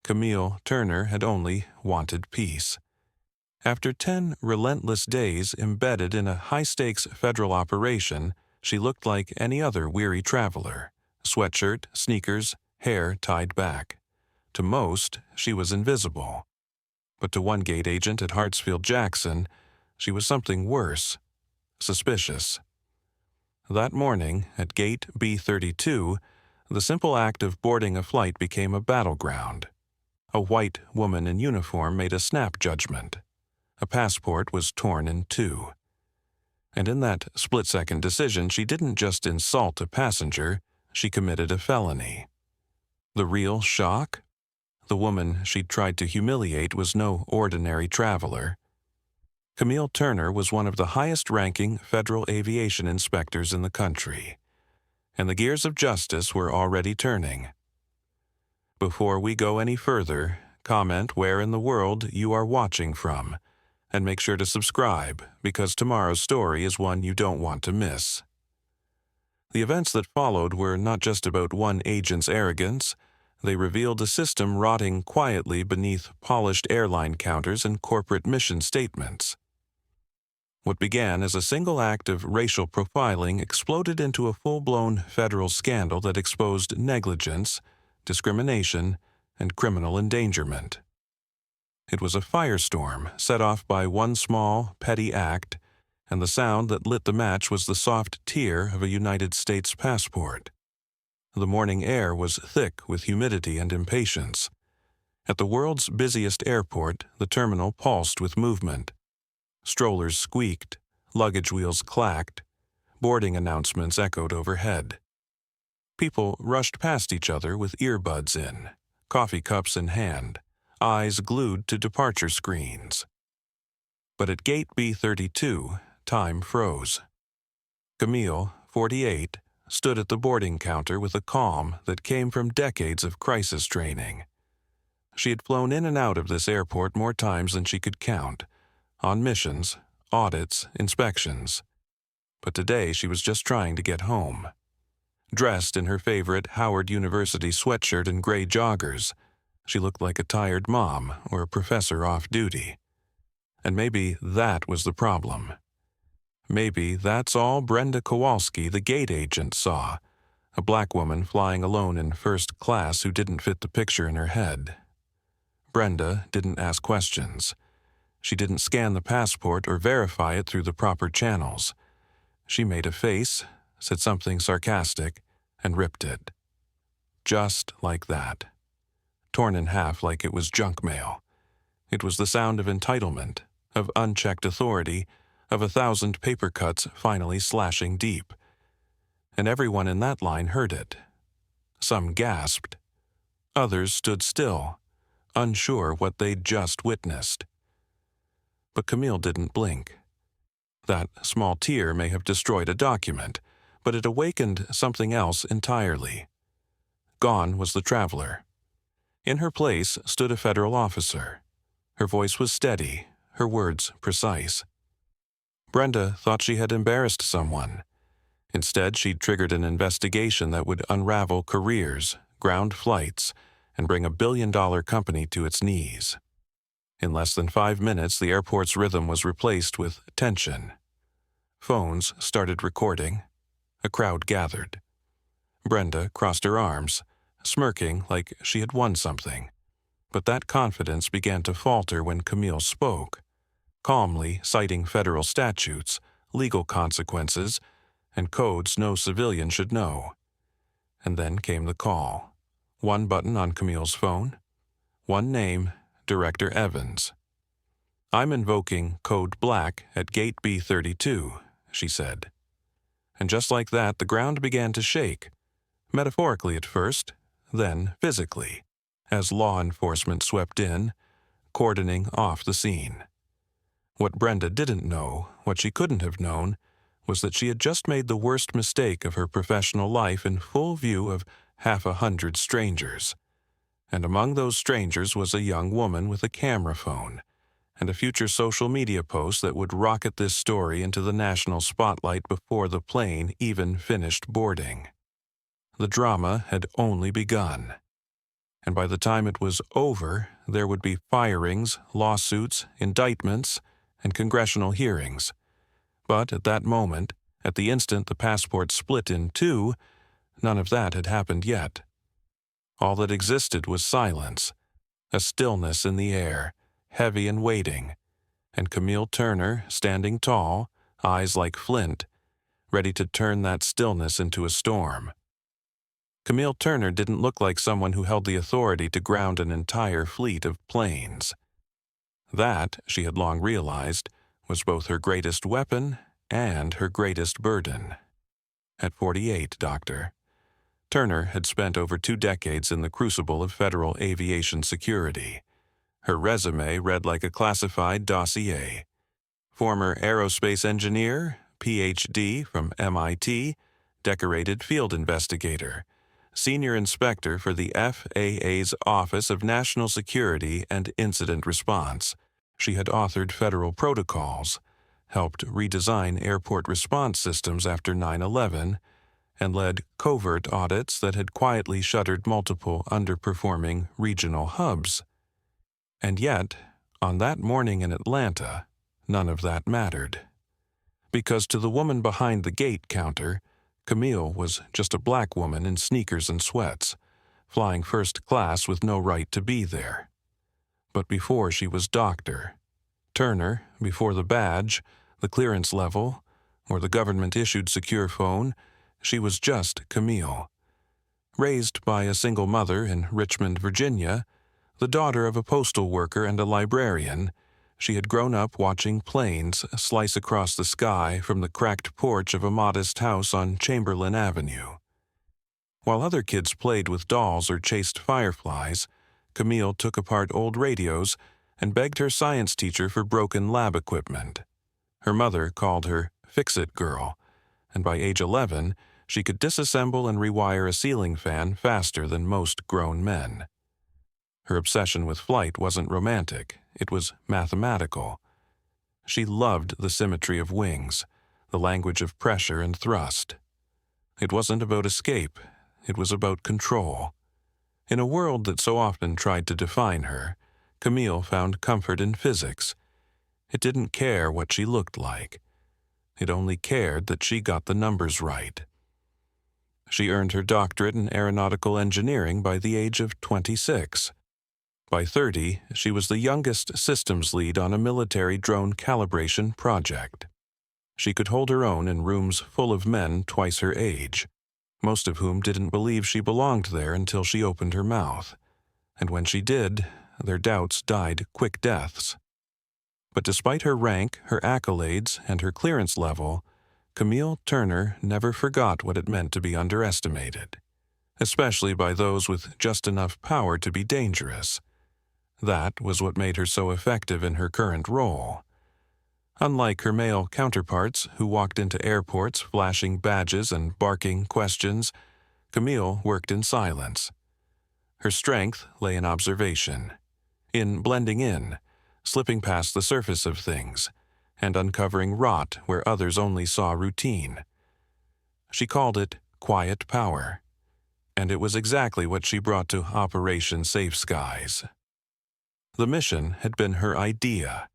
Camille Turner had only wanted peace. After 10 relentless days embedded in a high-stakes federal operation, she looked like any other weary traveler. Sweatshirt, sneakers, hair tied back. To most, she was invisible. But to one gate agent at Hartsfield-Jackson, she was something worse. Suspicious. That morning, at Gate B32, the simple act of boarding a flight became a battleground. A white woman in uniform made a snap judgment. A passport was torn in two. And in that split-second decision, she didn't just insult a passenger, she committed a felony. The real shock? The woman she'd tried to humiliate was no ordinary traveler. Camille Turner was one of the highest-ranking federal aviation inspectors in the country, and the gears of justice were already turning. Before we go any further, comment where in the world you are watching from, and make sure to subscribe, because tomorrow's story is one you don't want to miss. The events that followed were not just about one agent's arrogance. They revealed a system rotting quietly beneath polished airline counters and corporate mission statements. What began as a single act of racial profiling exploded into a full-blown federal scandal that exposed negligence, discrimination, and criminal endangerment. It was a firestorm set off by one small, petty act, and the sound that lit the match was the soft tear of a United States passport. The morning air was thick with humidity and impatience. At the world's busiest airport, the terminal pulsed with movement. Strollers squeaked, luggage wheels clacked, boarding announcements echoed overhead. People rushed past each other with earbuds in, coffee cups in hand, eyes glued to departure screens. But at Gate B32, time froze. Camille, 48, stood at the boarding counter with a calm that came from decades of crisis training. She had flown in and out of this airport more times than she could count, on missions, audits, inspections. But today she was just trying to get home. Dressed in her favorite Howard University sweatshirt and gray joggers, she looked like a tired mom or a professor off duty. And maybe that was the problem. Maybe that's all Brenda Kowalsski, the gate agent, saw, a black woman flying alone in first class who didn't fit the picture in her head. Brenda didn't ask questions. She didn't scan the passport or verify it through the proper channels. She made a face, said something sarcastic, and ripped it. Just like that. Torn in half like it was junk mail. It was the sound of entitlement, of unchecked authority, of 1,000 paper cuts finally slashing deep. And everyone in that line heard it. Some gasped. Others stood still, unsure what they'd just witnessed. But Camille didn't blink. That small tear may have destroyed a document, but it awakened something else entirely. Gone was the traveler. In her place stood a federal officer. Her voice was steady, her words precise. Brenda thought she had embarrassed someone. Instead, she'd triggered an investigation that would unravel careers, ground flights, and bring a billion-dollar company to its knees. In less than 5 minutes, the airport's rhythm was replaced with tension. Phones started recording. A crowd gathered. Brenda crossed her arms, smirking like she had won something. But that confidence began to falter when Camille spoke, calmly citing federal statutes, legal consequences, and codes no civilian should know. And then came the call. One button on Camille's phone. One name, Director Evans. "I'm invoking Code Black at Gate B32, she said. And just like that, the ground began to shake, metaphorically at first, then physically, as law enforcement swept in, cordoning off the scene. What Brenda didn't know, what she couldn't have known, was that she had just made the worst mistake of her professional life in full view of 100 strangers. And among those strangers was a young woman with a camera phone, and a future social media post that would rocket this story into the national spotlight before the plane even finished boarding. The drama had only begun. and by the time it was over, there would be firings, lawsuits, indictments, and congressional hearings. But at that moment, at the instant the passport split in two, none of that had happened yet. All that existed was silence, a stillness in the air, heavy and waiting, and Camille Turner standing tall, eyes like flint, ready to turn that stillness into a storm. Camille Turner didn't look like someone who held the authority to ground an entire fleet of planes. That, she had long realized, was both her greatest weapon and her greatest burden. At 48, Doctor. Turner had spent over 2 decades in the crucible of federal aviation security. Her resume read like a classified dossier. Former aerospace engineer, Ph.D. from MIT, decorated field investigator, senior inspector for the FAA's Office of National Security and Incident Response. She had authored federal protocols, helped redesign airport response systems after 9/11, and led covert audits that had quietly shuttered multiple underperforming regional hubs. And yet, on that morning in Atlanta, none of that mattered. Because to the woman behind the gate counter, Camille was just a black woman in sneakers and sweats, flying first class with no right to be there. But before she was Dr. Turner, before the badge, the clearance level, or the government-issued secure phone, she was just Camille. Raised by a single mother in Richmond, Virginia, the daughter of a postal worker and a librarian, she had grown up watching planes slice across the sky from the cracked porch of a modest house on Chamberlain Avenue. While other kids played with dolls or chased fireflies, Camille took apart old radios and begged her science teacher for broken lab equipment. Her mother called her fix-it girl, and by age 11, she could disassemble and rewire a ceiling fan faster than most grown men. Her obsession with flight wasn't romantic, it was mathematical. She loved the symmetry of wings, the language of pressure and thrust. It wasn't about escape, it was about control. In a world that so often tried to define her, Camille found comfort in physics. It didn't care what she looked like. It only cared that she got the numbers right. She earned her doctorate in aeronautical engineering by the age of 26. By 30, she was the youngest systems lead on a military drone calibration project. She could hold her own in rooms full of men twice her age, most of whom didn't believe she belonged there until she opened her mouth. And when she did, their doubts died quick deaths. But despite her rank, her accolades, and her clearance level, Camille Turner never forgot what it meant to be underestimated, especially by those with just enough power to be dangerous. That was what made her so effective in her current role. Unlike her male counterparts who walked into airports flashing badges and barking questions, Camille worked in silence. Her strength lay in observation, in blending in, slipping past the surface of things, and uncovering rot where others only saw routine. She called it quiet power, and it was exactly what she brought to Operation Safe Skies. The mission had been her idea,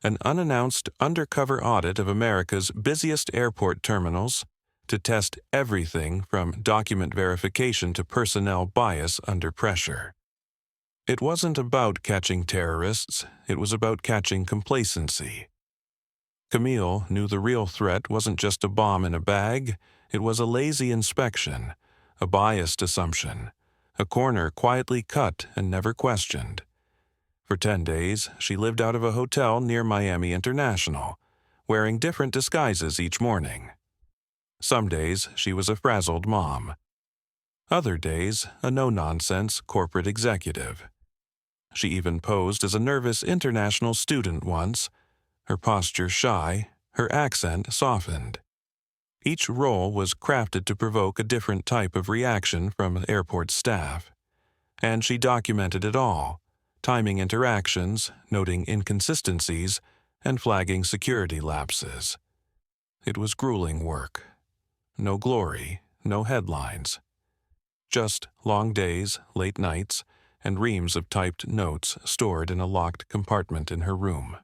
an unannounced undercover audit of America's busiest airport terminals to test everything from document verification to personnel bias under pressure. It wasn't about catching terrorists, it was about catching complacency. Camille knew the real threat wasn't just a bomb in a bag, it was a lazy inspection, a biased assumption, a corner quietly cut and never questioned. For 10 days, she lived out of a hotel near Miami International, wearing different disguises each morning. Some days, she was a frazzled mom. Other days, a no-nonsense corporate executive. She even posed as a nervous international student once, her posture shy, her accent softened. Each role was crafted to provoke a different type of reaction from the airport staff. And she documented it all, timing interactions, noting inconsistencies, and flagging security lapses. It was grueling work. No glory, no headlines. Just long days, late nights, and reams of typed notes stored in a locked compartment in her room.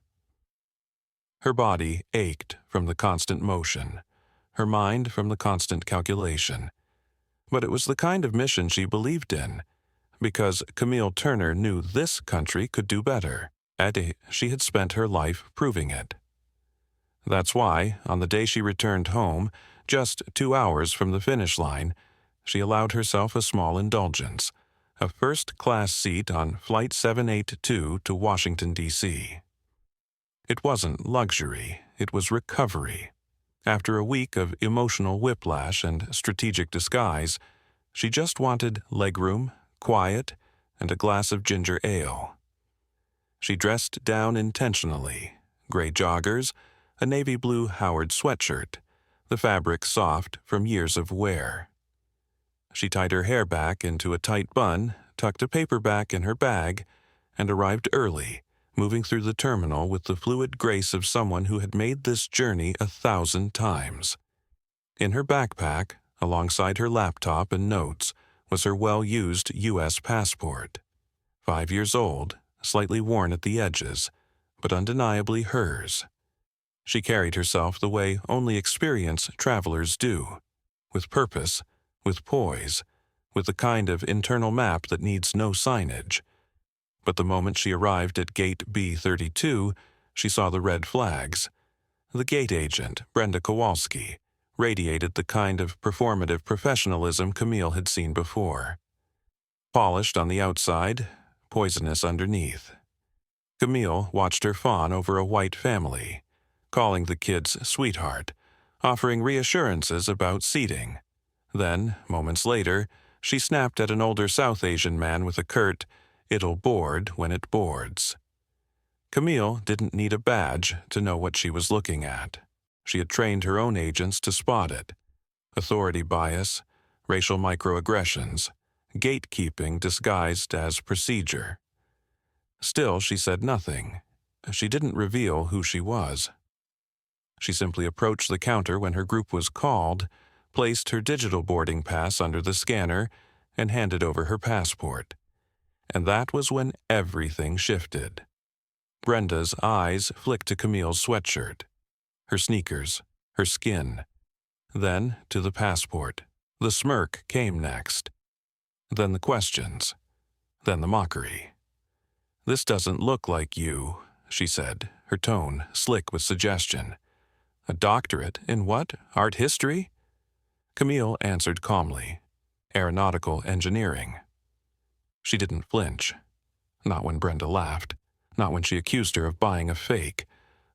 Her body ached from the constant motion, her mind from the constant calculation. But it was the kind of mission she believed in, because Camille Turner knew this country could do better, and she had spent her life proving it. That's why, on the day she returned home, just 2 hours from the finish line, she allowed herself a small indulgence, a first-class seat on Flight 782 to Washington, D.C. It wasn't luxury, it was recovery. After a week of emotional whiplash and strategic disguise, she just wanted legroom, quiet, and a glass of ginger ale. She dressed down intentionally, gray joggers, a navy blue Howard sweatshirt, the fabric soft from years of wear. She tied her hair back into a tight bun, tucked a paperback in her bag, and arrived early, moving through the terminal with the fluid grace of someone who had made this journey 1,000 times. In her backpack, alongside her laptop and notes, was her well-used U.S. passport. 5 years old, slightly worn at the edges, but undeniably hers. She carried herself the way only experienced travelers do, with purpose, with poise, with the kind of internal map that needs no signage. But the moment she arrived at Gate B32, she saw the red flags. The gate agent, Brenda Kowalsski, radiated the kind of performative professionalism Camille had seen before. Polished on the outside, poisonous underneath. Camille watched her fawn over a white family, calling the kids sweetheart, offering reassurances about seating. Then, moments later, she snapped at an older South Asian man with a curt, "It'll board when it boards." Camille didn't need a badge to know what she was looking at. She had trained her own agents to spot it. Authority bias, racial microaggressions, gatekeeping disguised as procedure. Still, she said nothing. She didn't reveal who she was. She simply approached the counter when her group was called, placed her digital boarding pass under the scanner, and handed over her passport. And that was when everything shifted. Brenda's eyes flicked to Camille's sweatshirt, her sneakers, her skin. Then to the passport. The smirk came next. Then the questions. Then the mockery. "This doesn't look like you," she said, her tone slick with suggestion. "A doctorate in what? Art history?" Camille answered calmly. "Aeronautical engineering." She didn't flinch. Not when Brenda laughed. Not when she accused her of buying a fake.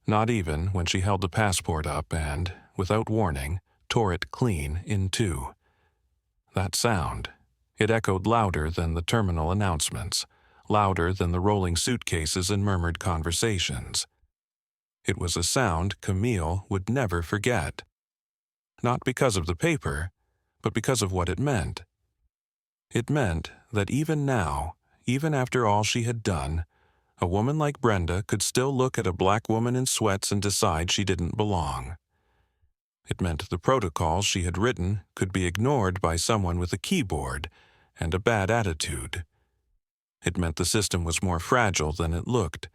Not even when she held the passport up and, without warning, tore it clean in two. That sound, it echoed louder than the terminal announcements, louder than the rolling suitcases and murmured conversations. It was a sound Camille would never forget. Not because of the paper, but because of what it meant. It meant that even now, even after all she had done, a woman like Brenda could still look at a black woman in sweats and decide she didn't belong. It meant the protocols she had written could be ignored by someone with a keyboard and a bad attitude. It meant the system was more fragile than it looked,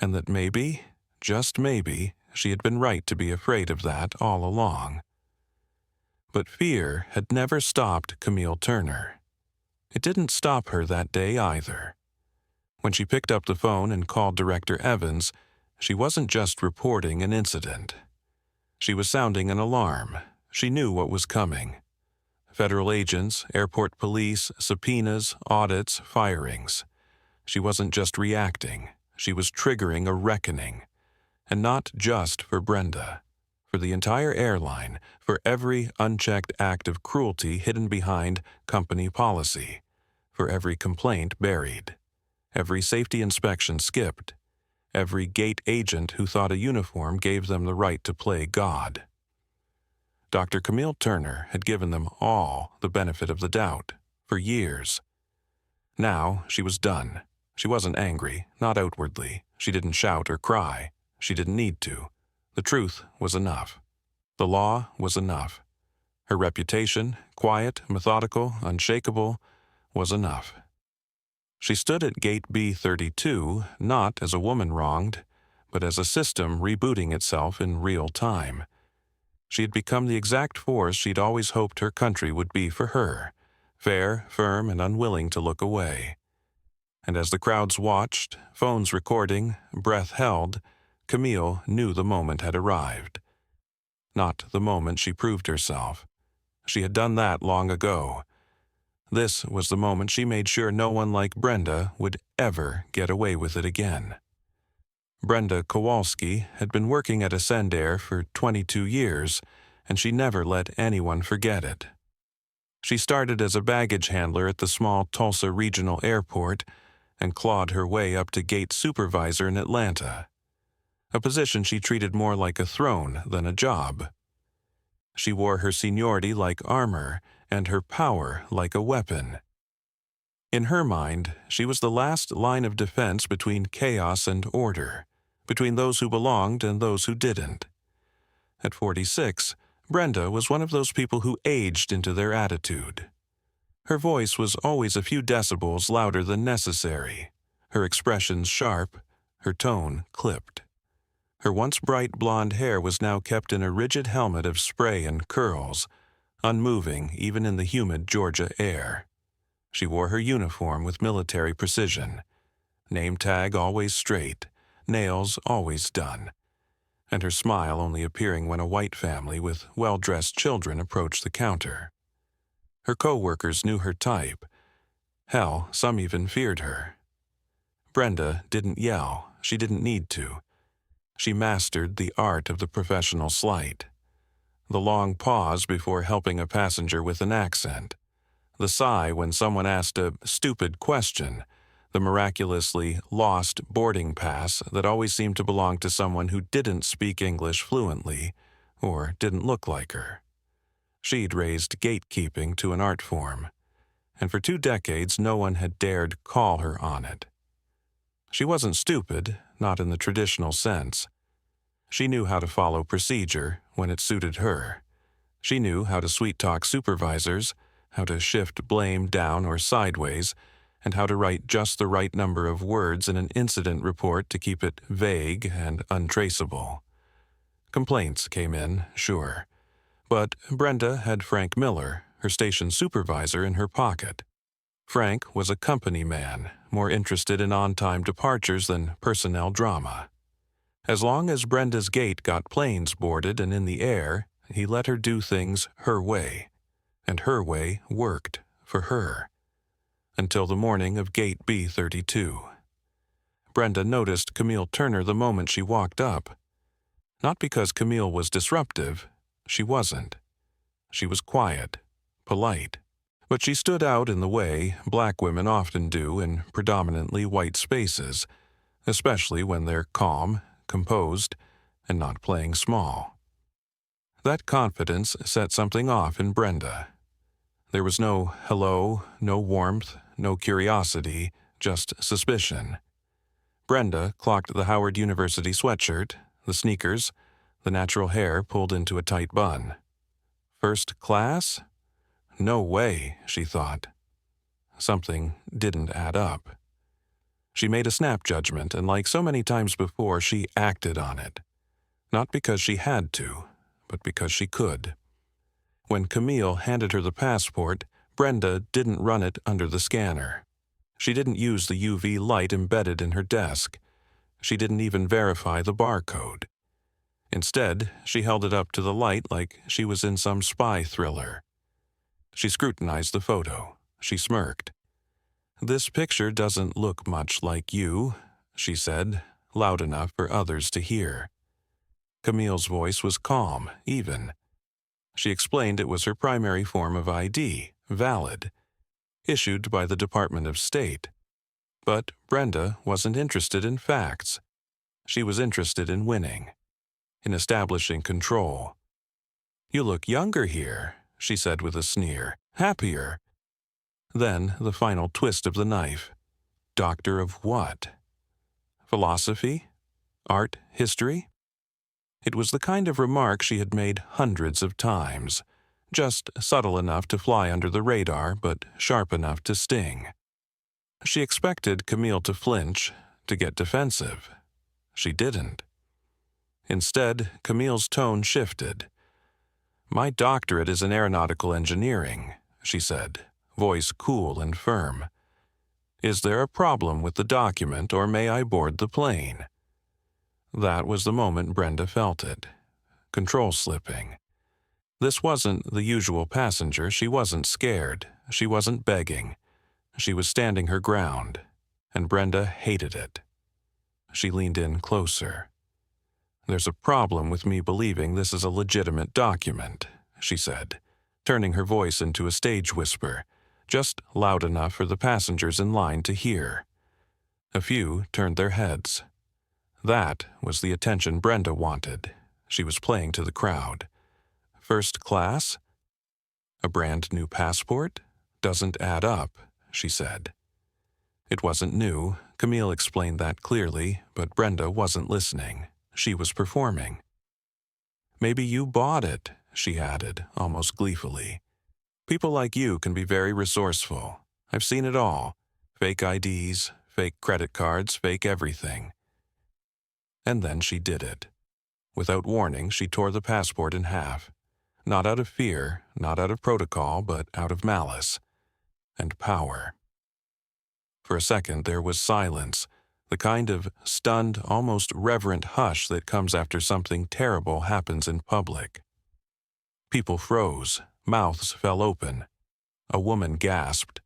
and that maybe, just maybe, she had been right to be afraid of that all along. But fear had never stopped Camille Turner. It didn't stop her that day either. When she picked up the phone and called Director Evans, she wasn't just reporting an incident. She was sounding an alarm. She knew what was coming. Federal agents, airport police, subpoenas, audits, firings. She wasn't just reacting. She was triggering a reckoning. And not just for Brenda. For the entire airline, for every unchecked act of cruelty hidden behind company policy. For every complaint buried. Every safety inspection skipped. Every gate agent who thought a uniform gave them the right to play God. Dr. Camille Turner had given them all the benefit of the doubt, for years. Now she was done. She wasn't angry, not outwardly. She didn't shout or cry. She didn't need to. The truth was enough. The law was enough. Her reputation, quiet, methodical, unshakable, was enough. She stood at Gate B32 not as a woman wronged, but as a system rebooting itself in real time. She had become the exact force she'd always hoped her country would be for her, fair, firm, and unwilling to look away. And as the crowds watched, phones recording, breath held, Camille knew the moment had arrived. Not the moment she proved herself. She had done that long ago. This was the moment she made sure no one like Brenda would ever get away with it again. Brenda Kowalsski had been working at Ascendair for 22 years, and she never let anyone forget it. She started as a baggage handler at the small Tulsa Regional Airport and clawed her way up to gate supervisor in Atlanta, a position she treated more like a throne than a job. She wore her seniority like armor and her power like a weapon. In her mind, she was the last line of defense between chaos and order, between those who belonged and those who didn't. At 46, Brenda was one of those people who aged into their attitude. Her voice was always a few decibels louder than necessary, her expressions sharp, her tone clipped. Her once bright blonde hair was now kept in a rigid helmet of spray and curls, unmoving even in the humid Georgia air. She wore her uniform with military precision, name tag always straight, nails always done, and her smile only appearing when a white family with well-dressed children approached the counter. Her co-workers knew her type. Hell, some even feared her. Brenda didn't yell. She didn't need to. She mastered the art of the professional slight. The long pause before helping a passenger with an accent. The sigh when someone asked a stupid question. The miraculously lost boarding pass that always seemed to belong to someone who didn't speak English fluently or didn't look like her. She'd raised gatekeeping to an art form, and for 2 decades no one had dared call her on it. She wasn't stupid, not in the traditional sense. She knew how to follow procedure when it suited her. She knew how to sweet-talk supervisors, how to shift blame down or sideways, and how to write just the right number of words in an incident report to keep it vague and untraceable. Complaints came in, sure. But Brenda had Frank Miller, her station supervisor, in her pocket. Frank was a company man, more interested in on-time departures than personnel drama. As long as Brenda's gate got planes boarded and in the air, he let her do things her way. And her way worked for her. Until the morning of Gate B32. Brenda noticed Camille Turner the moment she walked up. Not because Camille was disruptive. She wasn't. She was quiet, polite, but she stood out in the way black women often do in predominantly white spaces, especially when they're calm, composed, and not playing small. That confidence set something off in Brenda. There was no hello, no warmth, no curiosity, just suspicion. Brenda clocked the Howard University sweatshirt, the sneakers, the natural hair pulled into a tight bun. First class? No way, she thought. Something didn't add up. She made a snap judgment, and like so many times before, she acted on it. Not because she had to, but because she could. When Camille handed her the passport, Brenda didn't run it under the scanner. She didn't use the UV light embedded in her desk. She didn't even verify the barcode. Instead, she held it up to the light like she was in some spy thriller. She scrutinized the photo. She smirked. "This picture doesn't look much like you," she said, loud enough for others to hear. Camille's voice was calm, even. She explained it was her primary form of ID, valid, issued by the Department of State. But Brenda wasn't interested in facts. She was interested in winning, in establishing control. "You look younger here," she said with a sneer, "happier." Then the final twist of the knife. Doctor of what? Philosophy? Art history? It was the kind of remark she had made hundreds of times, just subtle enough to fly under the radar, but sharp enough to sting. She expected Camille to flinch, to get defensive. She didn't. Instead, Camille's tone shifted. "My doctorate is in aeronautical engineering," she said, voice cool and firm. "Is there a problem with the document, or may I board the plane?" That was the moment Brenda felt it. Control slipping. This wasn't the usual passenger. She wasn't scared. She wasn't begging. She was standing her ground, and Brenda hated it. She leaned in closer. "There's a problem with me believing this is a legitimate document," she said, turning her voice into a stage whisper, just loud enough for the passengers in line to hear. A few turned their heads. That was the attention Brenda wanted. She was playing to the crowd. "First class? A brand new passport? Doesn't add up," she said. It wasn't new. Camille explained that clearly, but Brenda wasn't listening. She was performing. "Maybe you bought it," she added, almost gleefully. "People like you can be very resourceful. I've seen it all. Fake IDs, fake credit cards, fake everything." And then she did it. Without warning, she tore the passport in half. Not out of fear, not out of protocol, but out of malice and power. For a second there was silence, the kind of stunned, almost reverent hush that comes after something terrible happens in public. People froze, mouths fell open. A woman gasped.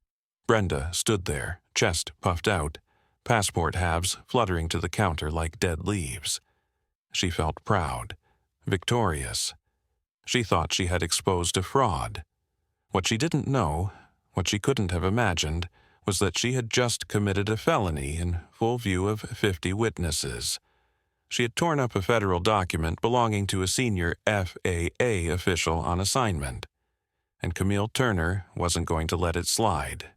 Brenda stood there, chest puffed out, passport halves fluttering to the counter like dead leaves. She felt proud, victorious. She thought she had exposed a fraud. What she didn't know, what she couldn't have imagined, was that she had just committed a felony in full view of 50 witnesses. She had torn up a federal document belonging to a senior FAA official on assignment, and Camille Turner wasn't going to let it slide.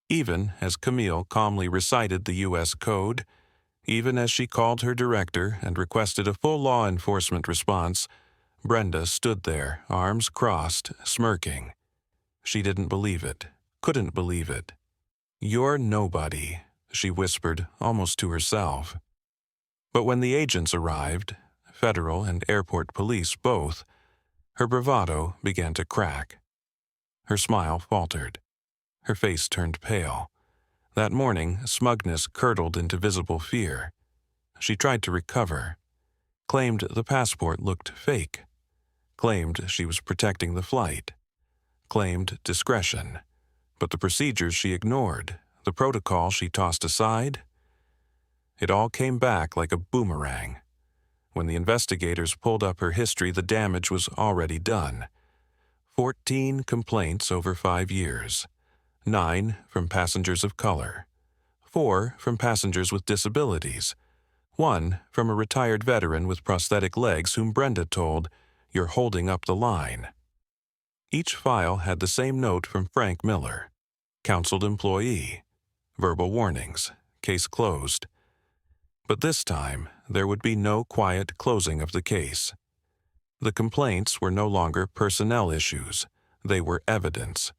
Even as Camille calmly recited the U.S. Code, even as she called her director and requested a full law enforcement response, Brenda stood there, arms crossed, smirking. She didn't believe it, couldn't believe it. "You're nobody," she whispered, almost to herself. But when the agents arrived, federal and airport police both, her bravado began to crack. Her smile faltered. Her face turned pale. That morning, smugness curdled into visible fear. She tried to recover, claimed the passport looked fake, claimed she was protecting the flight, claimed discretion. But the procedures she ignored, the protocol she tossed aside, it all came back like a boomerang. When the investigators pulled up her history, the damage was already done. 14 complaints over 5 years. 9 from passengers of color. 4 from passengers with disabilities. 1 from a retired veteran with prosthetic legs whom Brenda told, "You're holding up the line." Each file had the same note from Frank Miller. Counseled employee. Verbal warnings. Case closed. But this time, there would be no quiet closing of the case. The complaints were no longer personnel issues. They were evidence.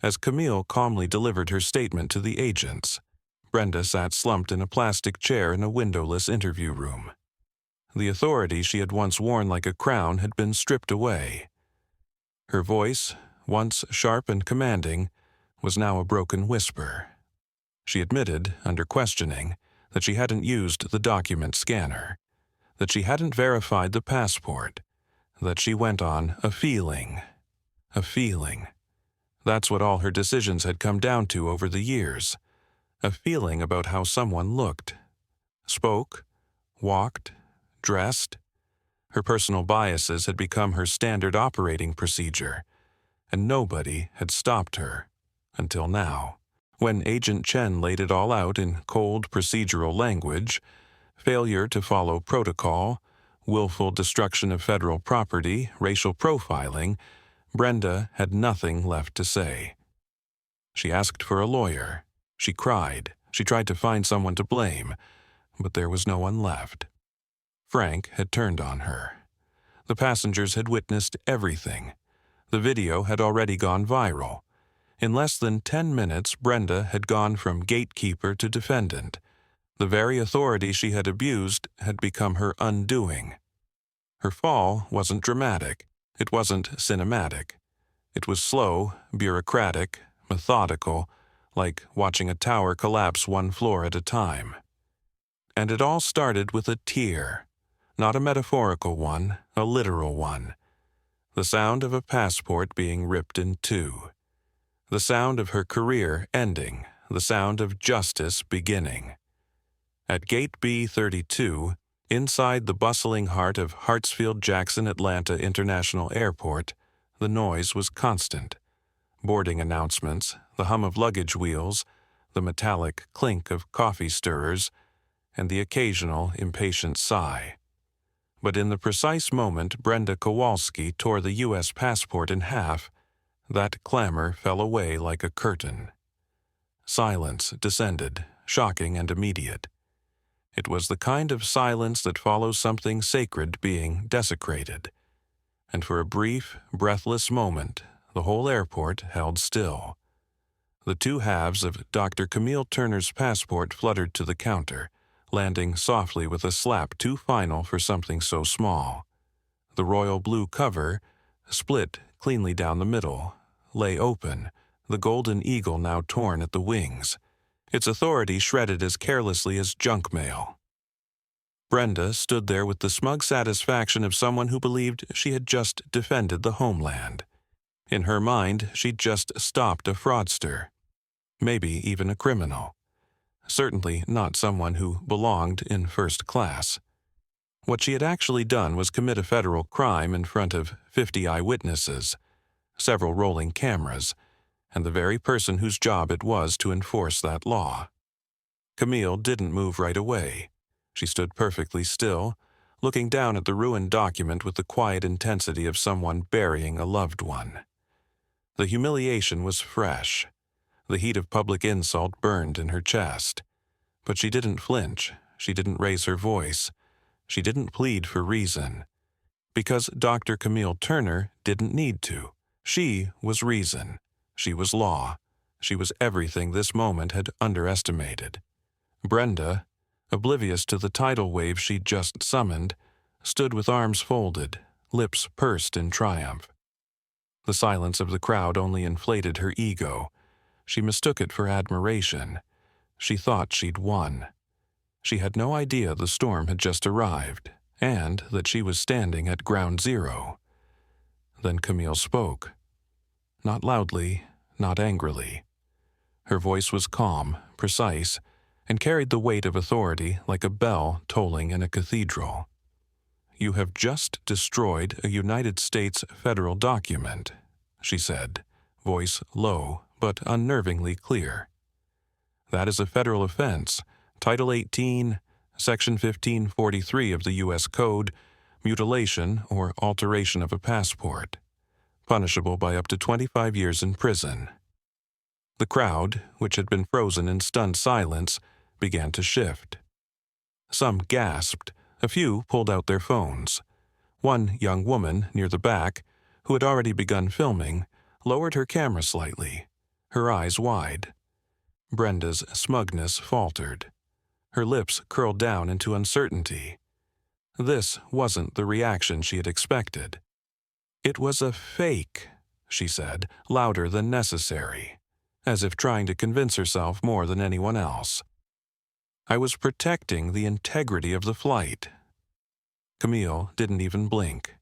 As Camille calmly delivered her statement to the agents, Brenda sat slumped in a plastic chair in a windowless interview room. The authority she had once worn like a crown had been stripped away. Her voice, once sharp and commanding, was now a broken whisper. She admitted, under questioning, that she hadn't used the document scanner, that she hadn't verified the passport, that she went on a feeling. A feeling. That's what all her decisions had come down to over the years. A feeling about how someone looked, spoke, walked, dressed. Her personal biases had become her standard operating procedure, and nobody had stopped her, until now, when Agent Chen laid it all out in cold procedural language: failure to follow protocol, willful destruction of federal property, racial profiling. Brenda had nothing left to say. She asked for a lawyer. She cried. She tried to find someone to blame, but there was no one left. Frank had turned on her. The passengers had witnessed everything. The video had already gone viral. In less than 10 minutes, Brenda had gone from gatekeeper to defendant. The very authority she had abused had become her undoing. Her fall wasn't dramatic. It wasn't cinematic. It was slow, bureaucratic, methodical, like watching a tower collapse one floor at a time. And it all started with a tear. Not a metaphorical one, a literal one. The sound of a passport being ripped in two. The sound of her career ending. The sound of justice beginning. At Gate B32, inside the bustling heart of Hartsfield-Jackson Atlanta International Airport, the noise was constant. Boarding announcements, the hum of luggage wheels, the metallic clink of coffee stirrers, and the occasional impatient sigh. But in the precise moment Brenda Kowalsski tore the U.S. passport in half, that clamor fell away like a curtain. Silence descended, shocking and immediate. It was the kind of silence that follows something sacred being desecrated. And for a brief, breathless moment, the whole airport held still. The two halves of Dr. Camille Turner's passport fluttered to the counter, landing softly with a slap too final for something so small. The royal blue cover, split cleanly down the middle, lay open, the golden eagle now torn at the wings, its authority shredded as carelessly as junk mail. Brenda stood there with the smug satisfaction of someone who believed she had just defended the homeland. In her mind, she'd just stopped a fraudster, maybe even a criminal. Certainly not someone who belonged in first class. What she had actually done was commit a federal crime in front of 50 eyewitnesses, several rolling cameras, and the very person whose job it was to enforce that law. Camille didn't move right away. She stood perfectly still, looking down at the ruined document with the quiet intensity of someone burying a loved one. The humiliation was fresh. The heat of public insult burned in her chest. But she didn't flinch. She didn't raise her voice. She didn't plead for reason. Because Dr. Camille Turner didn't need to. She was reason. She was law. She was everything this moment had underestimated. Brenda, oblivious to the tidal wave she'd just summoned, stood with arms folded, lips pursed in triumph. The silence of the crowd only inflated her ego. She mistook it for admiration. She thought she'd won. She had no idea the storm had just arrived, and that she was standing at ground zero. Then Camille spoke. Not loudly, not angrily. Her voice was calm, precise, and carried the weight of authority like a bell tolling in a cathedral. "You have just destroyed a United States federal document," she said, voice low but unnervingly clear. "That is a federal offense, Title 18, Section 1543 of the U.S. Code, mutilation or alteration of a passport, punishable by up to 25 years in prison." The crowd, which had been frozen in stunned silence, began to shift. Some gasped. A few pulled out their phones. One young woman near the back, who had already begun filming, lowered her camera slightly, her eyes wide. Brenda's smugness faltered. Her lips curled down into uncertainty. This wasn't the reaction she had expected. "It was a fake," she said, louder than necessary, as if trying to convince herself more than anyone else. "I was protecting the integrity of the flight." Camille didn't even blink.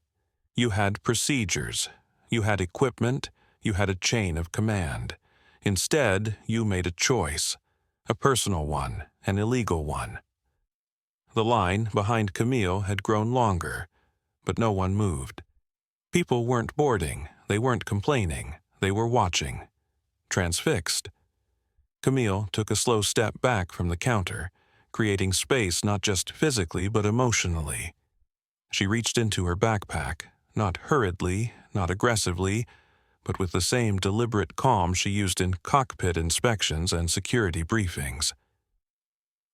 "You had procedures. You had equipment. You had a chain of command. Instead, you made a choice. A personal one, an illegal one." The line behind Camille had grown longer, but no one moved. People weren't boarding. They weren't complaining. They were watching. Transfixed. Camille took a slow step back from the counter, creating space not just physically but emotionally. She reached into her backpack, not hurriedly, not aggressively, but with the same deliberate calm she used in cockpit inspections and security briefings.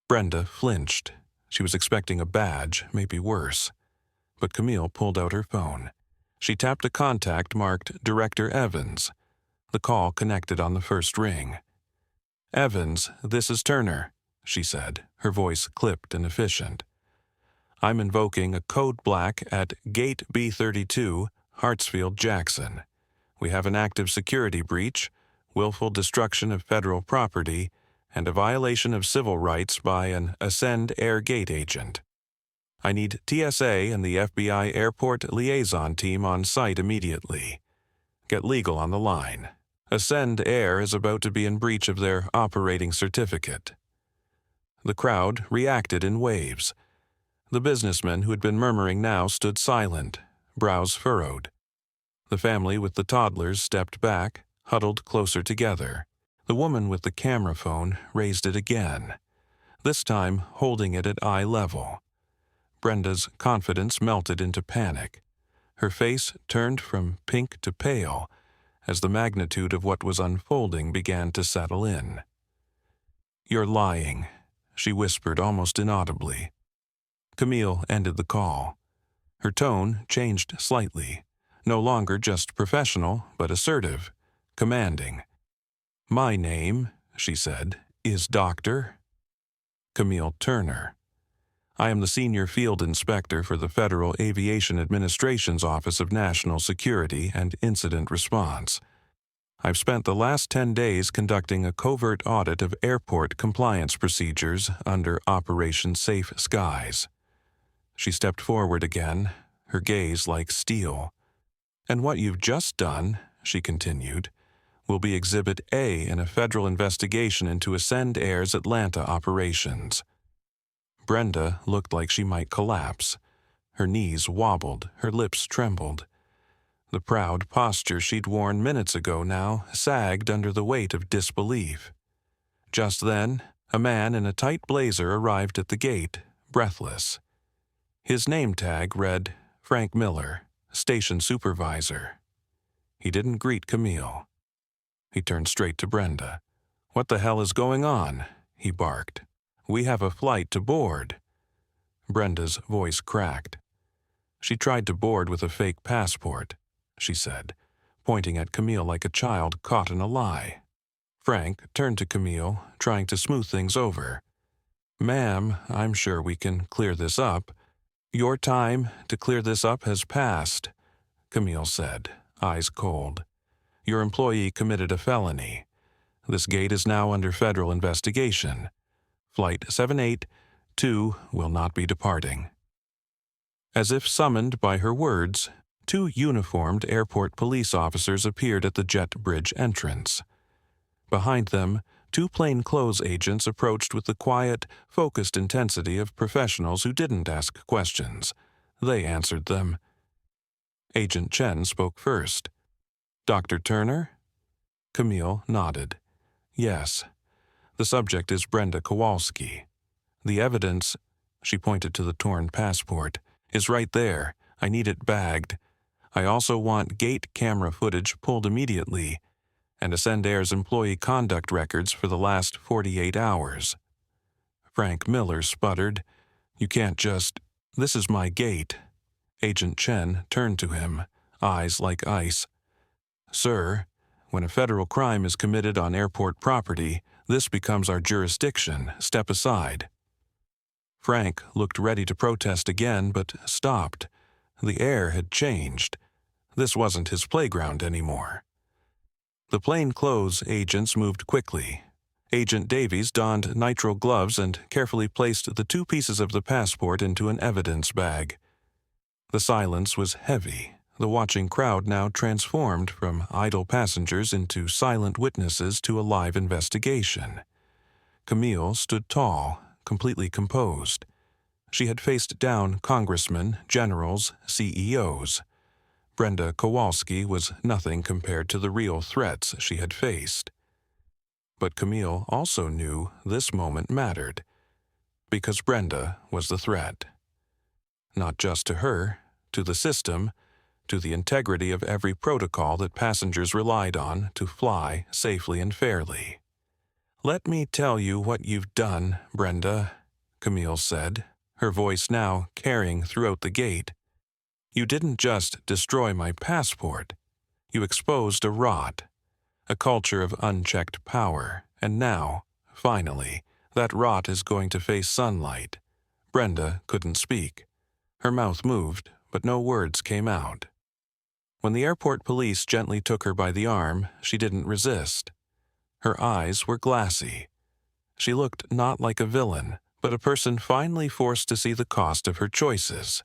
Brenda flinched. She was expecting a badge, maybe worse. But Camille pulled out her phone. She tapped a contact marked Director Evans. The call connected on the first ring. "Evans, this is Turner," she said, her voice clipped and efficient. "I'm invoking a code black at Gate B32, Hartsfield-Jackson. We have an active security breach, willful destruction of federal property, and a violation of civil rights by an Ascend Air Gate agent. I need TSA and the FBI Airport Liaison Team on site immediately. Get legal on the line. Ascend Air is about to be in breach of their operating certificate." The crowd reacted in waves. The businessmen who had been murmuring now stood silent, brows furrowed. The family with the toddlers stepped back, huddled closer together. The woman with the camera phone raised it again, this time holding it at eye level. Brenda's confidence melted into panic. Her face turned from pink to pale as the magnitude of what was unfolding began to settle in. "You're lying," she whispered almost inaudibly. Camille ended the call. Her tone changed slightly, no longer just professional, but assertive, commanding. "My name," she said, "is Dr. Camille Turner. I am the Senior Field Inspector for the Federal Aviation Administration's Office of National Security and Incident Response. I've spent the last 10 days conducting a covert audit of airport compliance procedures under Operation Safe Skies." She stepped forward again, her gaze like steel. "And what you've just done," she continued, "will be Exhibit A in a federal investigation into Ascend Air's Atlanta operations." Brenda looked like she might collapse. Her knees wobbled, her lips trembled. The proud posture she'd worn minutes ago now sagged under the weight of disbelief. Just then, a man in a tight blazer arrived at the gate, breathless. His name tag read, "Frank Miller, Station Supervisor." He didn't greet Camille. He turned straight to Brenda. "What the hell is going on?" he barked. "We have a flight to board." Brenda's voice cracked. "She tried to board with a fake passport," she said, pointing at Camille like a child caught in a lie. Frank turned to Camille, trying to smooth things over. "Ma'am, I'm sure we can clear this up." "Your time to clear this up has passed," Camille said, eyes cold. "Your employee committed a felony. This gate is now under federal investigation. Flight 782 will not be departing." As if summoned by her words, 2 uniformed airport police officers appeared at the jet bridge entrance. Behind them, 2 plainclothes agents approached with the quiet, focused intensity of professionals who didn't ask questions. They answered them. Agent Chen spoke first. "Dr. Turner?" Camille nodded. "Yes. The subject is Brenda Kowalsski. The evidence," she pointed to the torn passport, "is right there. I need it bagged. I also want gate camera footage pulled immediately, and Ascend Air's employee conduct records for the last 48 hours. Frank Miller sputtered, "You can't just—" "This is my gate." Agent Chen turned to him, eyes like ice. "Sir, when a federal crime is committed on airport property, this becomes our jurisdiction. Step aside." Frank looked ready to protest again, but stopped. The air had changed. This wasn't his playground anymore. The plainclothes agents moved quickly. Agent Davies donned nitrile gloves and carefully placed the 2 pieces of the passport into an evidence bag. The silence was heavy, the watching crowd now transformed from idle passengers into silent witnesses to a live investigation. Camille stood tall, completely composed. She had faced down congressmen, generals, CEOs. Brenda Kowalsski was nothing compared to the real threats she had faced. But Camille also knew this moment mattered, because Brenda was the threat. Not just to her, to the system, to the integrity of every protocol that passengers relied on to fly safely and fairly. "Let me tell you what you've done, Brenda," Camille said, her voice now carrying throughout the gate. "You didn't just destroy my passport. You exposed a rot. a culture of unchecked power, and now, finally, that rot is going to face sunlight. Brenda couldn't speak. Her mouth moved, but no words came out. When the airport police gently took her by the arm, she didn't resist. Her eyes were glassy. She looked not like a villain, but a person finally forced to see the cost of her choices.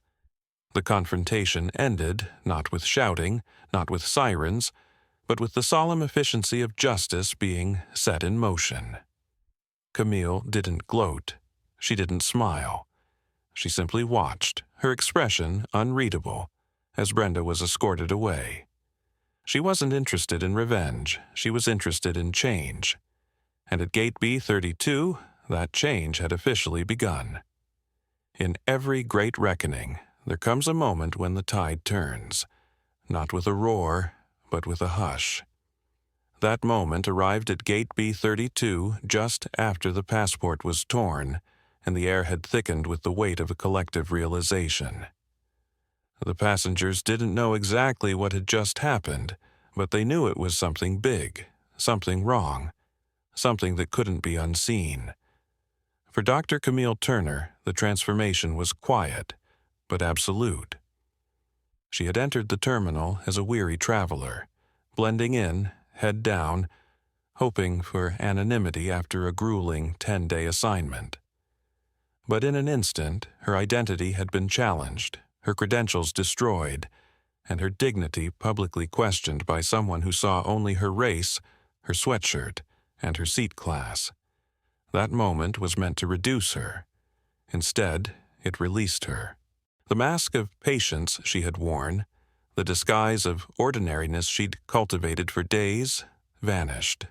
The confrontation ended not with shouting, not with sirens, but with the solemn efficiency of justice being set in motion. Camille didn't gloat. She didn't smile. She simply watched, her expression unreadable, as Brenda was escorted away. She wasn't interested in revenge. She was interested in change. And at Gate B32, that change had officially begun. In every great reckoning, there comes a moment when the tide turns, not with a roar, but with a hush. That moment arrived at Gate B32 just after the passport was torn, and the air had thickened with the weight of a collective realization. The passengers didn't know exactly what had just happened, but they knew it was something big, something wrong, something that couldn't be unseen. For Dr. Camille Turner, the transformation was quiet, but absolute. She had entered the terminal as a weary traveler, blending in, head down, hoping for anonymity after a grueling 10-day assignment. But in an instant, her identity had been challenged, her credentials destroyed, and her dignity publicly questioned by someone who saw only her race, her sweatshirt, and her seat class. That moment was meant to reduce her. Instead, it released her. The mask of patience she had worn, the disguise of ordinariness she'd cultivated for days, vanished.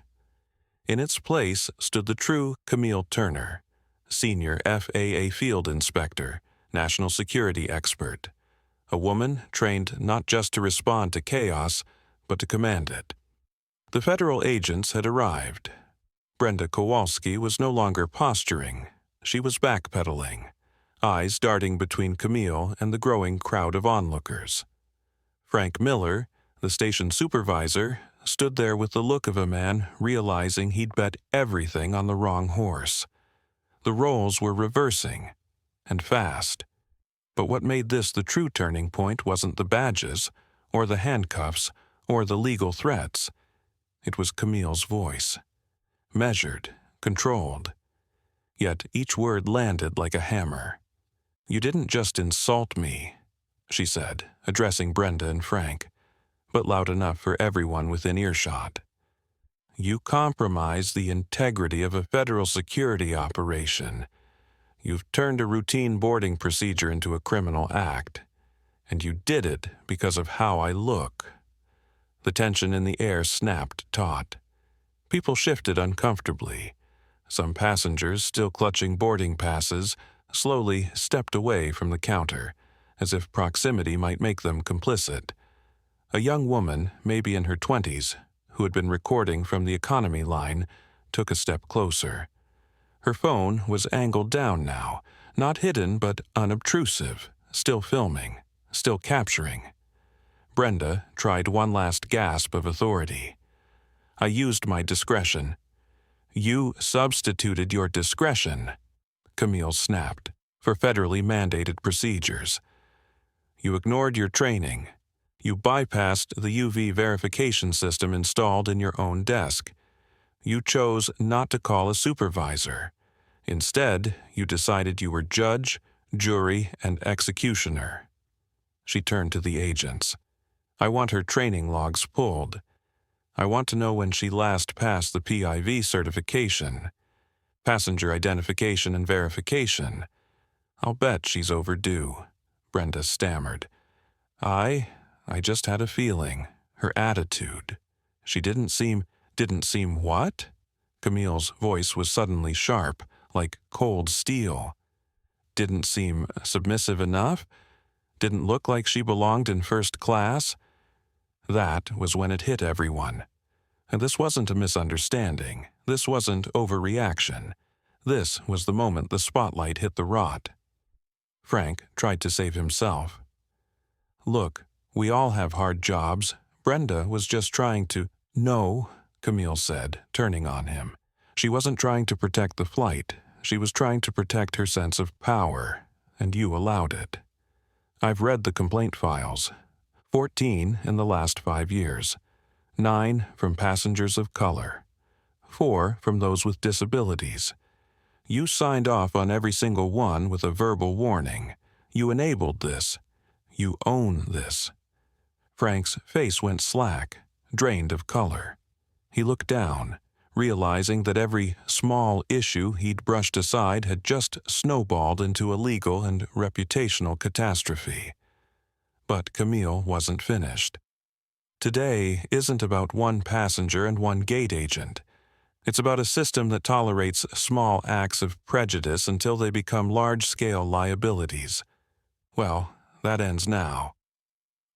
In its place stood the true Camille Turner, senior FAA field inspector, national security expert, a woman trained not just to respond to chaos, but to command it. The federal agents had arrived. Brenda Kowalsski was no longer posturing. She was backpedaling, eyes darting between Camille and the growing crowd of onlookers. Frank Miller, the station supervisor, stood there with the look of a man realizing he'd bet everything on the wrong horse. The roles were reversing, and fast. But what made this the true turning point wasn't the badges, or the handcuffs, or the legal threats. It was Camille's voice. Measured, controlled. Yet each word landed like a hammer. "You didn't just insult me," she said, addressing Brenda and Frank, but loud enough for everyone within earshot. "You compromised the integrity of a federal security operation. You've turned a routine boarding procedure into a criminal act. And you did it because of how I look." The tension in the air snapped taut. People shifted uncomfortably. Some passengers, still clutching boarding passes, slowly stepped away from the counter, as if proximity might make them complicit. A young woman, maybe in her 20s, who had been recording from the economy line, took a step closer. Her phone was angled down now, not hidden but unobtrusive, still filming, still capturing. Brenda tried one last gasp of authority. "I used my discretion." "You substituted your discretion," Camille snapped, "for federally mandated procedures. You ignored your training. You bypassed the UV verification system installed in your own desk. You chose not to call a supervisor. Instead, you decided you were judge, jury, and executioner." She turned to the agents. "I want her training logs pulled. I want to know when she last passed the PIV certification, passenger identification and verification. I'll bet she's overdue," Brenda stammered. I just had a feeling. Her attitude. She didn't seem what?" Camille's voice was suddenly sharp, like cold steel. "Didn't seem submissive enough? Didn't look like she belonged in first class?" That was when it hit everyone. And this wasn't a misunderstanding. This wasn't overreaction. This was the moment the spotlight hit the rot. Frank tried to save himself. "Look, we all have hard jobs. Brenda was just trying to—" "No," Camille said, turning on him. She wasn't trying to protect the flight. She was trying to protect her sense of power, and you allowed it. I've read the complaint files. 14 in the last 5 years. 9 from passengers of color. 4 from those with disabilities. You signed off on every single one with a verbal warning. You enabled this. You own this. Frank's face went slack, drained of color. He looked down, realizing that every small issue he'd brushed aside had just snowballed into a legal and reputational catastrophe. But Camille wasn't finished. Today isn't about one passenger and one gate agent. It's about a system that tolerates small acts of prejudice until they become large-scale liabilities. Well, that ends now.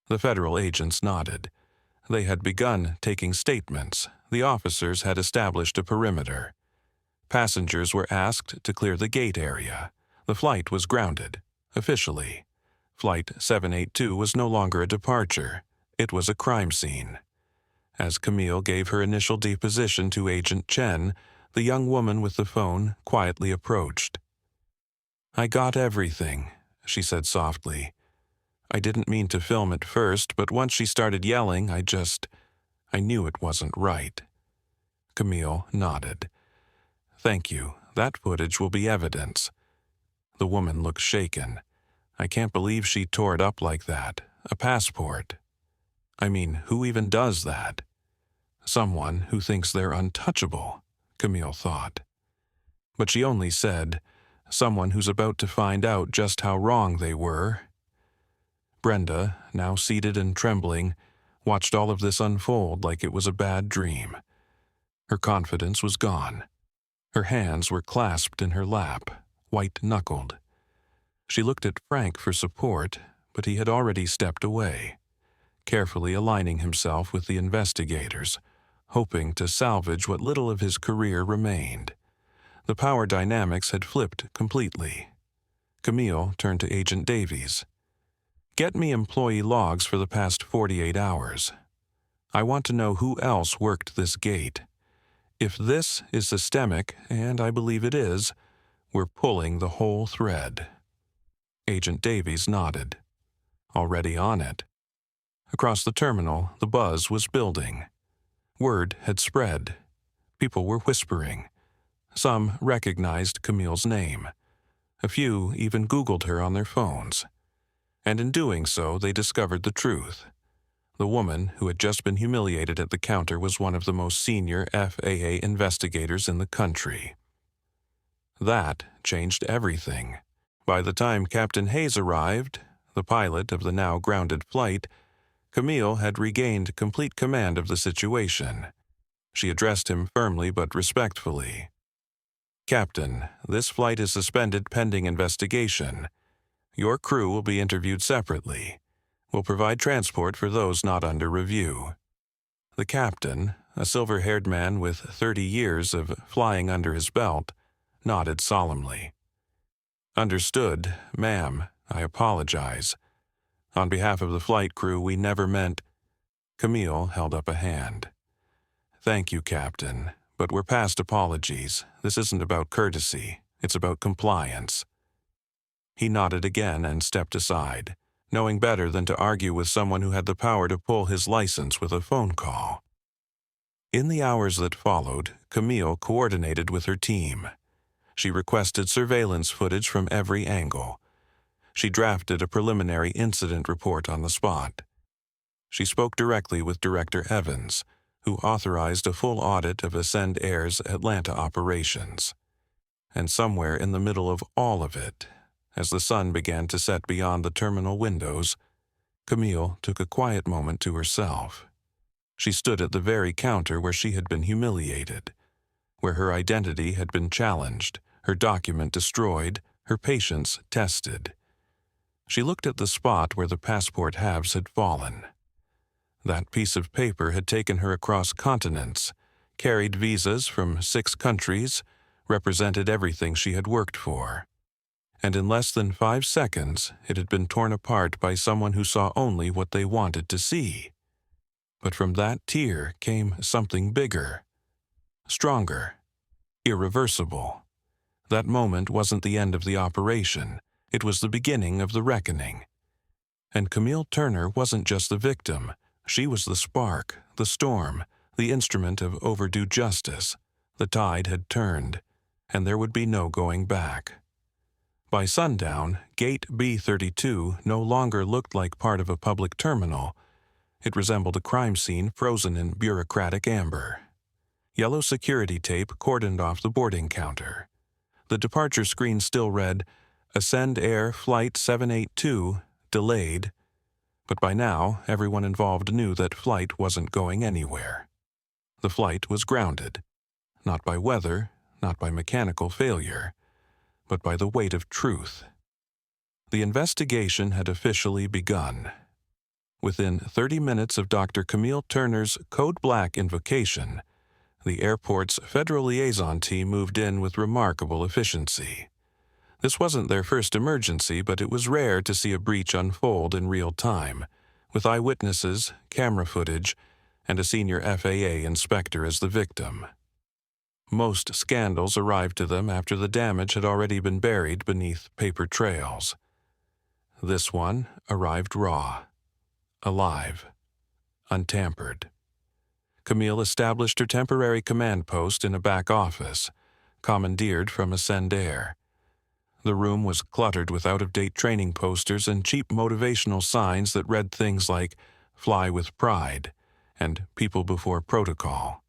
The federal agents nodded. They had begun taking statements. The officers had established a perimeter. Passengers were asked to clear the gate area. The flight was grounded, officially. Flight 782 was no longer a departure. It was a crime scene. As Camille gave her initial deposition to Agent Chen, the young woman with the phone quietly approached. "I got everything," she said softly. "I didn't mean to film at first, but once she started yelling, I knew it wasn't right." Camille nodded. "Thank you. That footage will be evidence." The woman looked shaken. "I can't believe she tore it up like that. A passport. I mean, who even does that?" "Someone who thinks they're untouchable," Camille thought. But she only said, "Someone who's about to find out just how wrong they were." Brenda, now seated and trembling, watched all of this unfold like it was a bad dream. Her confidence was gone. Her hands were clasped in her lap, white-knuckled. She looked at Frank for support, but he had already stepped away, carefully aligning himself with the investigators, hoping to salvage what little of his career remained. The power dynamics had flipped completely. Camille turned to Agent Davies. "Get me employee logs for the past 48 hours. I want to know who else worked this gate. If this is systemic, and I believe it is, we're pulling the whole thread." Agent Davies nodded. Already on it. Across the terminal, the buzz was building. Word had spread. People were whispering. Some recognized Camille's name. A few even Googled her on their phones. And in doing so, they discovered the truth. The woman who had just been humiliated at the counter was one of the most senior FAA investigators in the country. That changed everything. By the time Captain Hayes arrived, the pilot of the now grounded flight, Camille had regained complete command of the situation. She addressed him firmly but respectfully. "Captain, this flight is suspended pending investigation. Your crew will be interviewed separately. We'll provide transport for those not under review." The captain, a silver-haired man with 30 years of flying under his belt, nodded solemnly. "Understood, ma'am. I apologize. On behalf of the flight crew, we never meant—" Camille held up a hand. "Thank you, Captain, but we're past apologies. This isn't about courtesy. It's about compliance." He nodded again and stepped aside, knowing better than to argue with someone who had the power to pull his license with a phone call. In the hours that followed, Camille coordinated with her team. She requested surveillance footage from every angle. She drafted a preliminary incident report on the spot. She spoke directly with Director Evans, who authorized a full audit of Ascend Air's Atlanta operations. And somewhere in the middle of all of it, as the sun began to set beyond the terminal windows, Camille took a quiet moment to herself. She stood at the very counter where she had been humiliated, where her identity had been challenged, her document destroyed, her patience tested. She looked at the spot where the passport halves had fallen. That piece of paper had taken her across continents, carried visas from 6 countries, represented everything she had worked for. And in less than 5 seconds, it had been torn apart by someone who saw only what they wanted to see. But from that tear came something bigger, stronger, irreversible. That moment wasn't the end of the operation. It was the beginning of the reckoning. And Camille Turner wasn't just the victim. She was the spark, the storm, the instrument of overdue justice. The tide had turned, and there would be no going back. By sundown, Gate B32 no longer looked like part of a public terminal. It resembled a crime scene frozen in bureaucratic amber. Yellow security tape cordoned off the boarding counter. The departure screen still read, "Ascend Air Flight 782, delayed." But by now, everyone involved knew that flight wasn't going anywhere. The flight was grounded, not by weather, not by mechanical failure, but by the weight of truth. The investigation had officially begun. Within 30 minutes of Dr. Camille Turner's Code Black invocation, the airport's federal liaison team moved in with remarkable efficiency. This wasn't their first emergency, but it was rare to see a breach unfold in real time, with eyewitnesses, camera footage, and a senior FAA inspector as the victim. Most scandals arrived to them after the damage had already been buried beneath paper trails. This one arrived raw, alive, untampered. Camille established her temporary command post in a back office, commandeered from Ascend Air. The room was cluttered with out-of-date training posters and cheap motivational signs that read things like "Fly with Pride" and "People Before Protocol."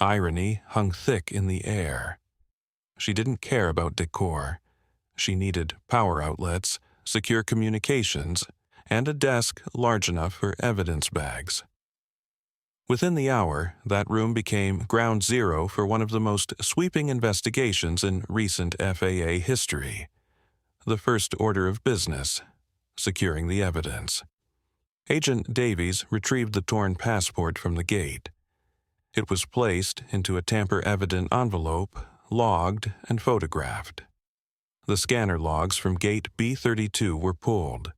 Irony hung thick in the air. She didn't care about decor. She needed power outlets, secure communications, and a desk large enough for evidence bags. Within the hour, that room became ground zero for one of the most sweeping investigations in recent FAA history. The first order of business, securing the evidence. Agent Davies retrieved the torn passport from the gate. It was placed into a tamper-evident envelope, logged and photographed. The scanner logs from Gate B32 were pulled.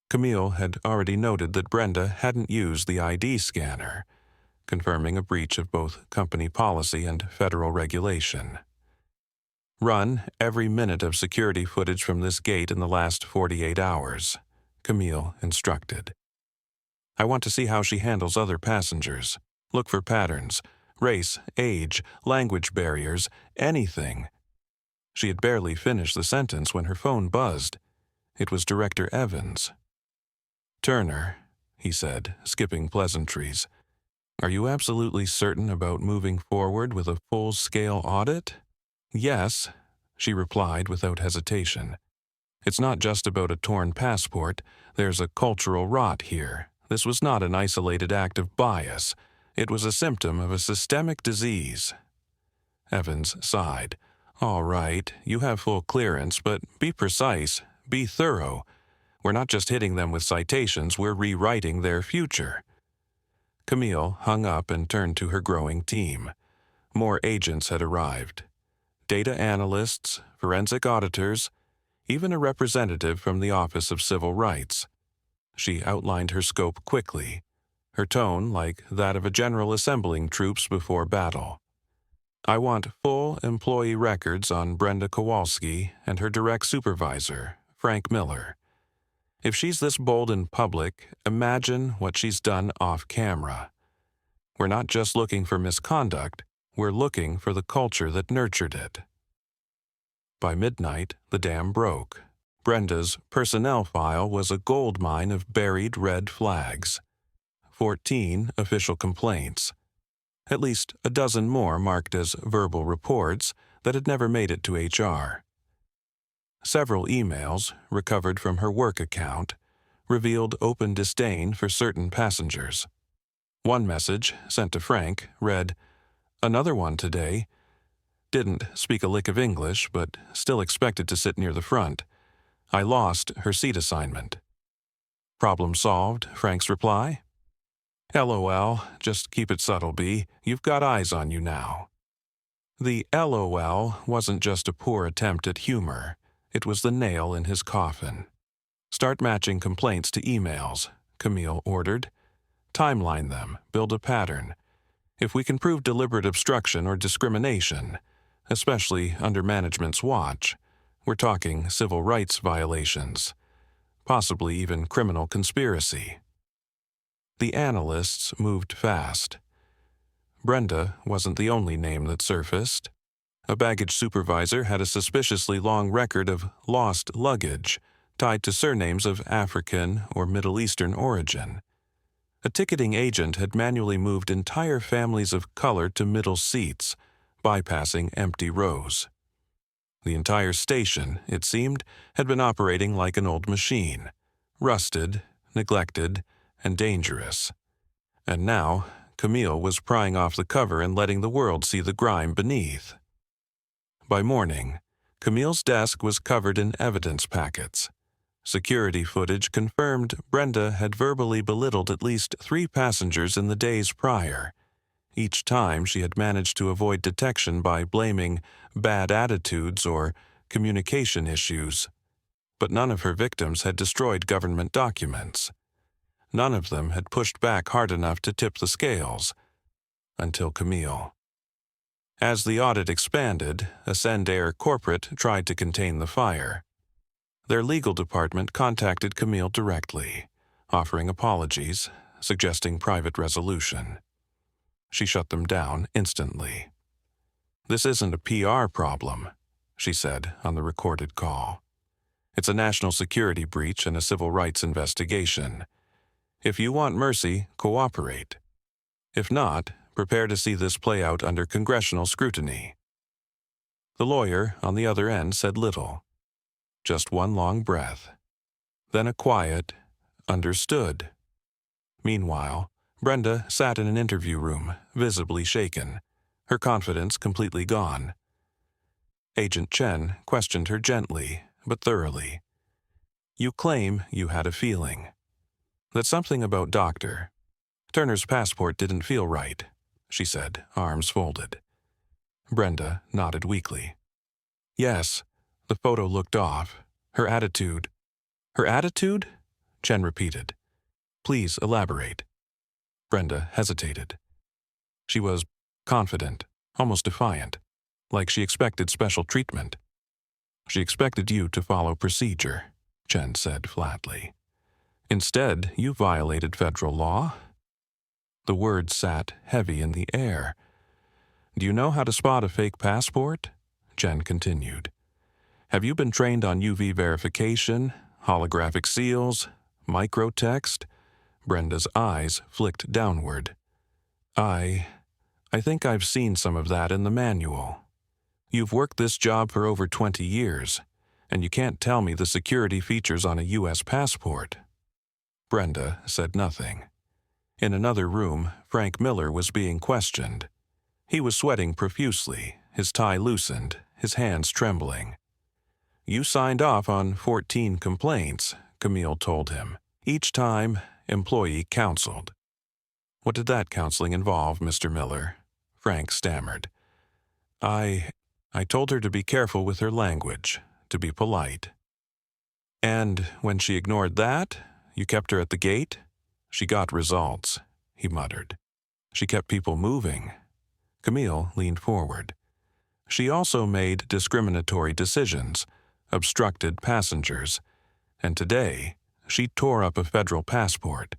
Camille had already noted that Brenda hadn't used the ID scanner, confirming a breach of both company policy and federal regulation. Run every minute of security footage from this gate in the last 48 hours, Camille instructed. I want to see how she handles other passengers. Look for patterns, race, age, language barriers, anything. She had barely finished the sentence when her phone buzzed. It was Director Evans. "Turner," he said, skipping pleasantries, "are you absolutely certain about moving forward with a full-scale audit?" "Yes," she replied without hesitation. "It's not just about a torn passport. There's a cultural rot here. This was not an isolated act of bias. It was a symptom of a systemic disease." Evans sighed. "All right, you have full clearance, but be precise, be thorough. We're not just hitting them with citations, we're rewriting their future." Camille hung up and turned to her growing team. More agents had arrived. Data analysts, forensic auditors, even a representative from the Office of Civil Rights. She outlined her scope quickly, her tone like that of a general assembling troops before battle. "I want full employee records on Brenda Kowalsski and her direct supervisor, Frank Miller. If she's this bold in public, imagine what she's done off camera. We're not just looking for misconduct, we're looking for the culture that nurtured it." By midnight, the dam broke. Brenda's personnel file was a goldmine of buried red flags. 14 official complaints. At least a dozen more marked as verbal reports that had never made it to HR. Several emails, recovered from her work account, revealed open disdain for certain passengers. One message, sent to Frank, read, "Another one today. Didn't speak a lick of English, but still expected to sit near the front. I lost her seat assignment." "Problem solved," Frank's reply. "LOL, just keep it subtle, B. You've got eyes on you now." The LOL wasn't just a poor attempt at humor. It was the nail in his coffin. "Start matching complaints to emails," Camille ordered. timeline them, build a pattern. If we can prove deliberate obstruction or discrimination, especially under management's watch, we're talking civil rights violations, possibly even criminal conspiracy. The analysts moved fast. Brenda wasn't the only name that surfaced. A baggage supervisor had a suspiciously long record of lost luggage tied to surnames of African or Middle Eastern origin. A ticketing agent had manually moved entire families of color to middle seats, bypassing empty rows. The entire station, it seemed, had been operating like an old machine, rusted, neglected, and dangerous. And now, Camille was prying off the cover and letting the world see the grime beneath. By morning, Camille's desk was covered in evidence packets. Security footage confirmed Brenda had verbally belittled at least 3 passengers in the days prior. Each time she had managed to avoid detection by blaming bad attitudes or communication issues. But none of her victims had destroyed government documents. None of them had pushed back hard enough to tip the scales. Until Camille. As the audit expanded, Ascendair Corporate tried to contain the fire. Their legal department contacted Camille directly, offering apologies, suggesting private resolution. She shut them down instantly. "This isn't a PR problem," she said on the recorded call. "It's a national security breach and a civil rights investigation. If you want mercy, cooperate. If not, prepare to see this play out under congressional scrutiny." The lawyer on the other end said little. Just one long breath. Then a quiet, "Understood." Meanwhile, Brenda sat in an interview room, visibly shaken, her confidence completely gone. Agent Chen questioned her gently, but thoroughly. "You claim you had a feeling. That something about Dr. Turner's passport didn't feel right," she said, arms folded. Brenda nodded weakly. "Yes." The photo looked off. Her attitude. "Her attitude?" Chen repeated. "Please elaborate." Brenda hesitated. She was confident, almost defiant, like she expected special treatment. "She expected you to follow procedure," Chen said flatly. "Instead, you violated federal law." The words sat heavy in the air. "Do you know how to spot a fake passport?" Chen continued. "Have you been trained on UV verification, holographic seals, microtext?" Brenda's eyes flicked downward. I think I've seen some of that in the manual. You've worked this job for over 20 years, and you can't tell me the security features on a U.S. passport." Brenda said nothing. In another room, Frank Miller was being questioned. He was sweating profusely, his tie loosened, his hands trembling. "You signed off on 14 complaints," Camille told him. "Each time, employee counseled." "What did that counseling involve, Mr. Miller?" Frank stammered. I told her to be careful with her language, to be polite." "And when she ignored that, you kept her at the gate?" "She got results," he muttered. "She kept people moving." Camille leaned forward. "She also made discriminatory decisions, obstructed passengers, and today she tore up a federal passport.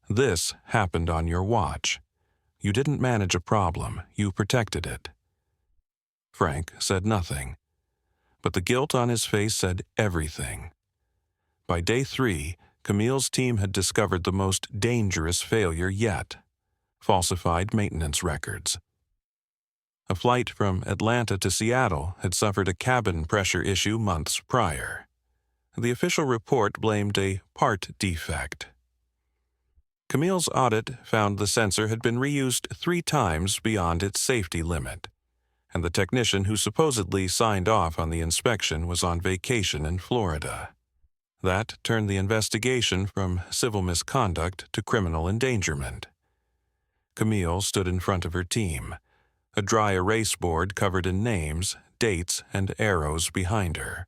This happened on your watch. You didn't manage a problem, you protected it." Frank said nothing, but the guilt on his face said everything. By day 3, Camille's team had discovered the most dangerous failure yet: falsified maintenance records. A flight from Atlanta to Seattle had suffered a cabin pressure issue months prior. The official report blamed a part defect. Camille's audit found the sensor had been reused 3 times beyond its safety limit, and the technician who supposedly signed off on the inspection was on vacation in Florida. That turned the investigation from civil misconduct to criminal endangerment. Camille stood in front of her team, a dry erase board covered in names, dates, and arrows behind her.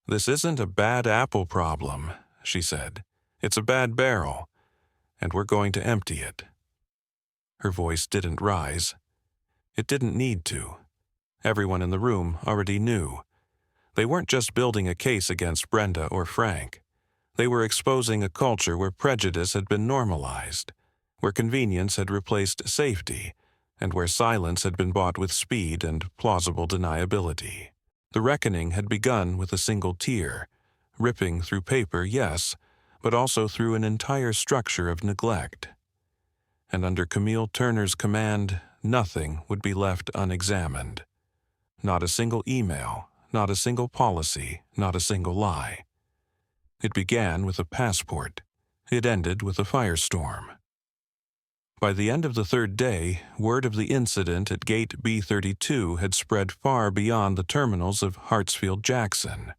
"This isn't a bad apple problem," she said. "It's a bad barrel. and we're going to empty it." Her voice didn't rise. It didn't need to. Everyone in the room already knew. They weren't just building a case against Brenda or Frank. They were exposing a culture where prejudice had been normalized, where convenience had replaced safety, and where silence had been bought with speed and plausible deniability. The reckoning had begun with a single tear, ripping through paper, yes, but also through an entire structure of neglect. And under Camille Turner's command, nothing would be left unexamined. Not a single email, not a single policy, not a single lie. It began with a passport. It ended with a firestorm. By the end of the third day, word of the incident at Gate B32 had spread far beyond the terminals of Hartsfield-Jackson.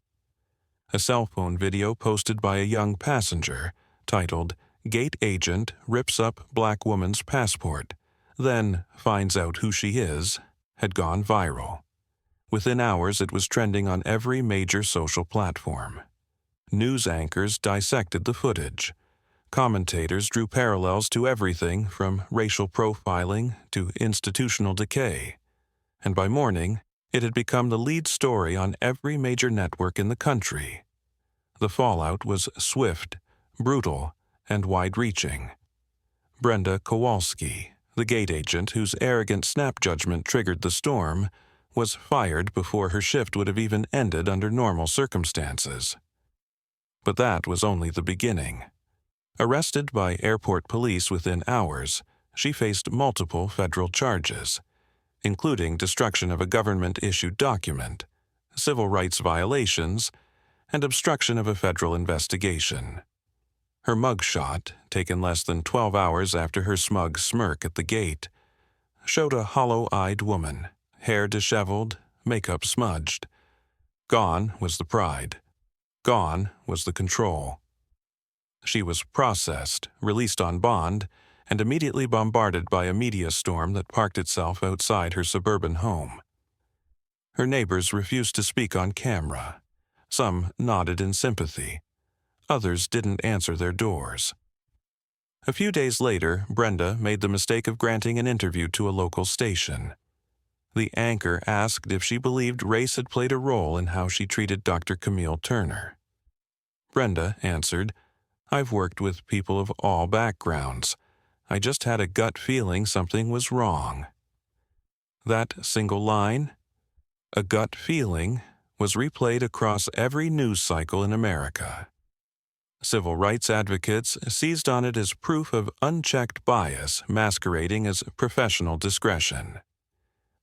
A cell phone video posted by a young passenger, titled, "Gate Agent Rips Up Black Woman's Passport, Then Finds Out Who She Is," had gone viral. Within hours, it was trending on every major social platform. News anchors dissected the footage. Commentators drew parallels to everything from racial profiling to institutional decay. And by morning, it had become the lead story on every major network in the country. The fallout was swift, brutal, and wide-reaching. Brenda Kowalsski, the gate agent whose arrogant snap judgment triggered the storm, was fired before her shift would have even ended under normal circumstances. But that was only the beginning. Arrested by airport police within hours, she faced multiple federal charges, including destruction of a government-issued document, civil rights violations, and obstruction of a federal investigation. Her mugshot, taken less than 12 hours after her smug smirk at the gate, showed a hollow-eyed woman, hair disheveled, makeup smudged. Gone was the pride. Gone was the control. She was processed, released on bond, and immediately bombarded by a media storm that parked itself outside her suburban home. Her neighbors refused to speak on camera. Some nodded in sympathy. Others didn't answer their doors. A few days later, Brenda made the mistake of granting an interview to a local station. The anchor asked if she believed race had played a role in how she treated Dr. Camille Turner. Brenda answered, "I've worked with people of all backgrounds. I just had a gut feeling something was wrong." That single line, "a gut feeling," was replayed across every news cycle in America. Civil rights advocates seized on it as proof of unchecked bias masquerading as professional discretion.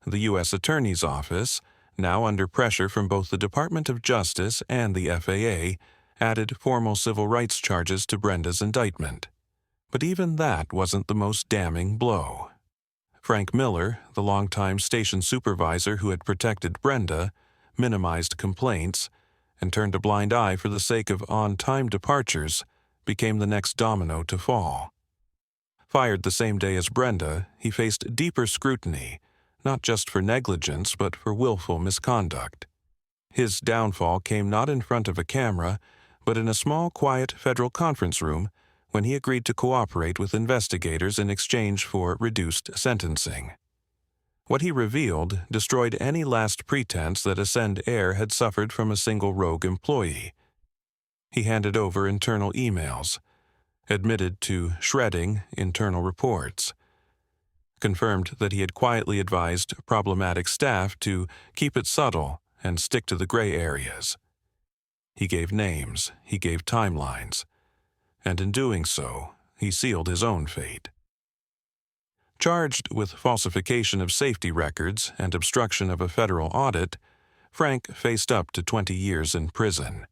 The U.S. Attorney's Office, now under pressure from both the Department of Justice and the FAA, added formal civil rights charges to Brenda's indictment. But even that wasn't the most damning blow. Frank Miller, the longtime station supervisor who had protected Brenda, minimized complaints, and turned a blind eye for the sake of on-time departures, became the next domino to fall. Fired the same day as Brenda, he faced deeper scrutiny, not just for negligence but for willful misconduct. His downfall came not in front of a camera, but in a small, quiet federal conference room when he agreed to cooperate with investigators in exchange for reduced sentencing. What he revealed destroyed any last pretense that Ascend Air had suffered from a single rogue employee. He handed over internal emails, admitted to shredding internal reports, confirmed that he had quietly advised problematic staff to keep it subtle and stick to the gray areas. He gave names, he gave timelines, and in doing so, he sealed his own fate. Charged with falsification of safety records and obstruction of a federal audit, Frank faced up to 20 years in prison.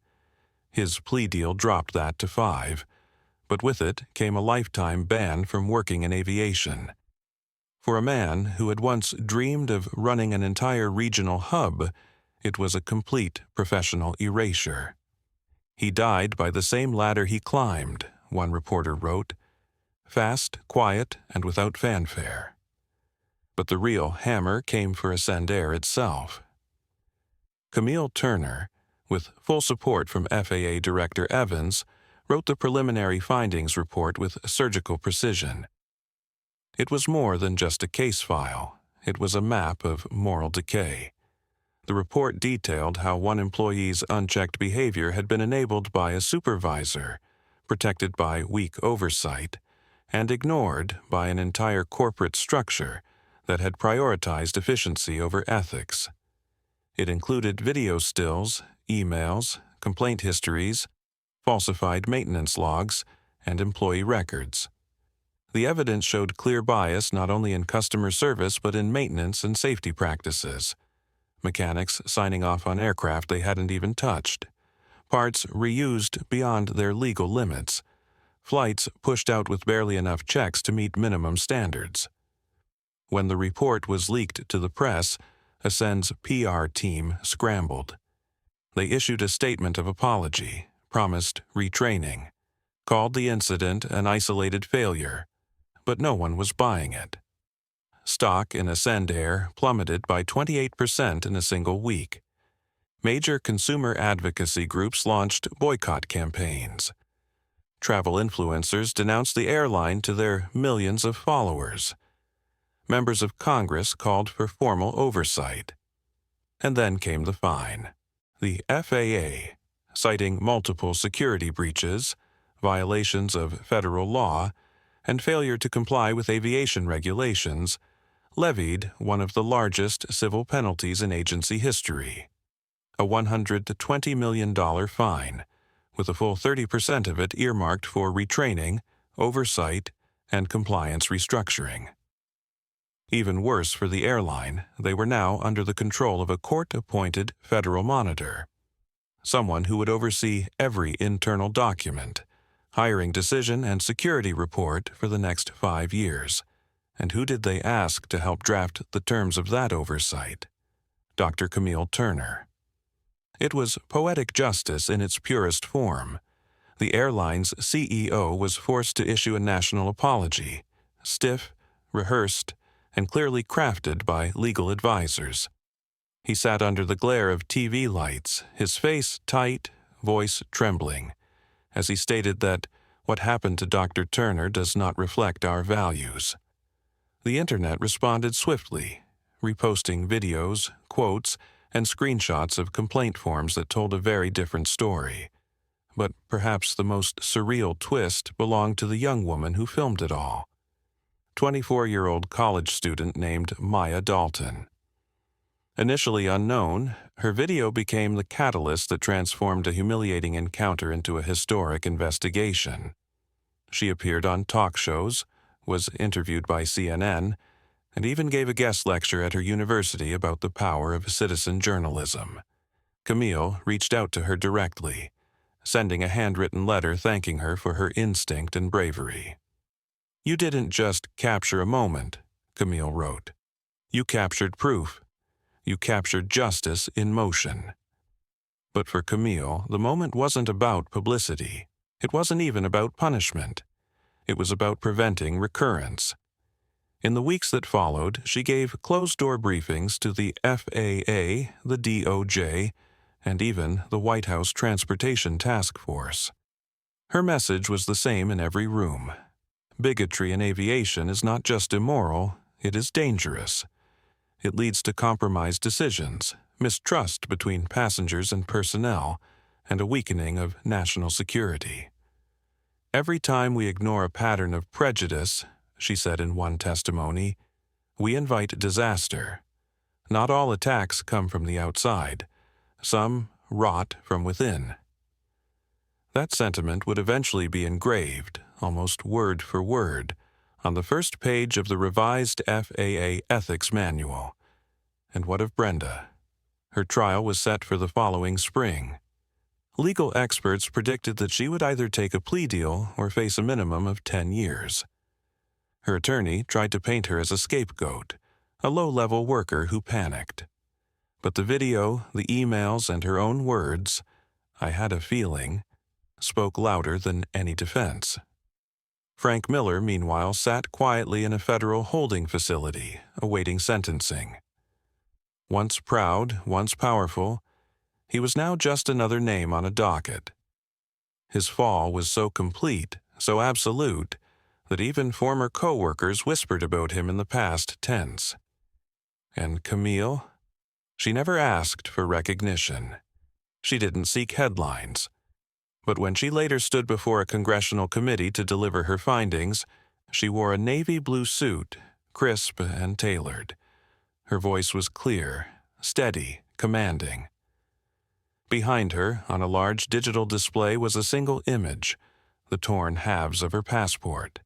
His plea deal dropped that to 5, but with it came a lifetime ban from working in aviation. For a man who had once dreamed of running an entire regional hub, it was a complete professional erasure. He died by the same ladder he climbed, one reporter wrote, fast, quiet, and without fanfare. But the real hammer came for Ascend Air itself. Camille Turner, with full support from FAA Director Evans, wrote the preliminary findings report with surgical precision. It was more than just a case file. It was a map of moral decay. The report detailed how one employee's unchecked behavior had been enabled by a supervisor, protected by weak oversight, and ignored by an entire corporate structure that had prioritized efficiency over ethics. It included video stills, emails, complaint histories, falsified maintenance logs, and employee records. The evidence showed clear bias not only in customer service but in maintenance and safety practices. Mechanics signing off on aircraft they hadn't even touched. Parts reused beyond their legal limits. Flights pushed out with barely enough checks to meet minimum standards. When the report was leaked to the press, Ascend's PR team scrambled. They issued a statement of apology, promised retraining, called the incident an isolated failure, but no one was buying it. Stock in Ascend Air plummeted by 28% in a single week. Major consumer advocacy groups launched boycott campaigns. Travel influencers denounced the airline to their millions of followers. Members of Congress called for formal oversight. And then came the fine. The FAA, citing multiple security breaches, violations of federal law, and failure to comply with aviation regulations, levied one of the largest civil penalties in agency history, a $120 million fine, with a full 30% of it earmarked for retraining, oversight, and compliance restructuring. Even worse for the airline, they were now under the control of a court-appointed federal monitor, someone who would oversee every internal document, hiring decision and security report for the next 5 years. And who did they ask to help draft the terms of that oversight? Dr. Camille Turner. It was poetic justice in its purest form. The airline's CEO was forced to issue a national apology, stiff, rehearsed, and clearly crafted by legal advisors. He sat under the glare of TV lights, his face tight, voice trembling, as he stated that what happened to Dr. Turner does not reflect our values. The Internet responded swiftly, reposting videos, quotes, and screenshots of complaint forms that told a very different story. But perhaps the most surreal twist belonged to the young woman who filmed it all. 24-year-old college student named Maya Dalton. Initially unknown, her video became the catalyst that transformed a humiliating encounter into a historic investigation. She appeared on talk shows, was interviewed by CNN, and even gave a guest lecture at her university about the power of citizen journalism. Camille reached out to her directly, sending a handwritten letter thanking her for her instinct and bravery. "You didn't just capture a moment," Camille wrote. "You captured proof. You captured justice in motion." But for Camille, the moment wasn't about publicity. It wasn't even about punishment. It was about preventing recurrence. In the weeks that followed, she gave closed-door briefings to the FAA, the DOJ, and even the White House Transportation Task Force. Her message was the same in every room. Bigotry in aviation is not just immoral, it is dangerous. It leads to compromised decisions, mistrust between passengers and personnel, and a weakening of national security. "Every time we ignore a pattern of prejudice," she said in one testimony, "we invite disaster. Not all attacks come from the outside. Some rot from within." That sentiment would eventually be engraved, almost word for word, on the first page of the revised FAA Ethics Manual. And what of Brenda? Her trial was set for the following spring. Legal experts predicted that she would either take a plea deal or face a minimum of 10 years. Her attorney tried to paint her as a scapegoat, a low-level worker who panicked. But the video, the emails, and her own words, "I had a feeling," spoke louder than any defense. Frank Miller, meanwhile, sat quietly in a federal holding facility, awaiting sentencing. Once proud, once powerful, he was now just another name on a docket. His fall was so complete, so absolute, that even former co-workers whispered about him in the past tense. And Camille? She never asked for recognition. She didn't seek headlines. But when she later stood before a congressional committee to deliver her findings, she wore a navy blue suit, crisp and tailored. Her voice was clear, steady, commanding. Behind her, on a large digital display, was a single image, the torn halves of her passport.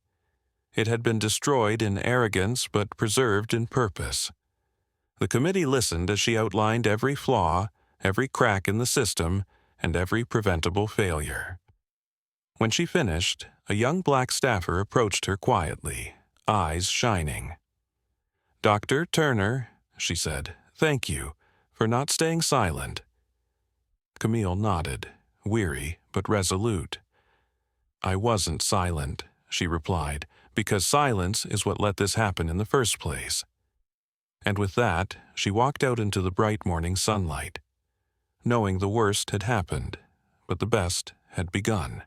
It had been destroyed in arrogance but preserved in purpose. The committee listened as she outlined every flaw, every crack in the system, and every preventable failure. When she finished, a young black staffer approached her quietly, eyes shining. "Dr. Turner," she said, "thank you for not staying silent." Camille nodded, weary but resolute. "I wasn't silent," she replied, "because silence is what let this happen in the first place." And with that, she walked out into the bright morning sunlight, knowing the worst had happened, but the best had begun.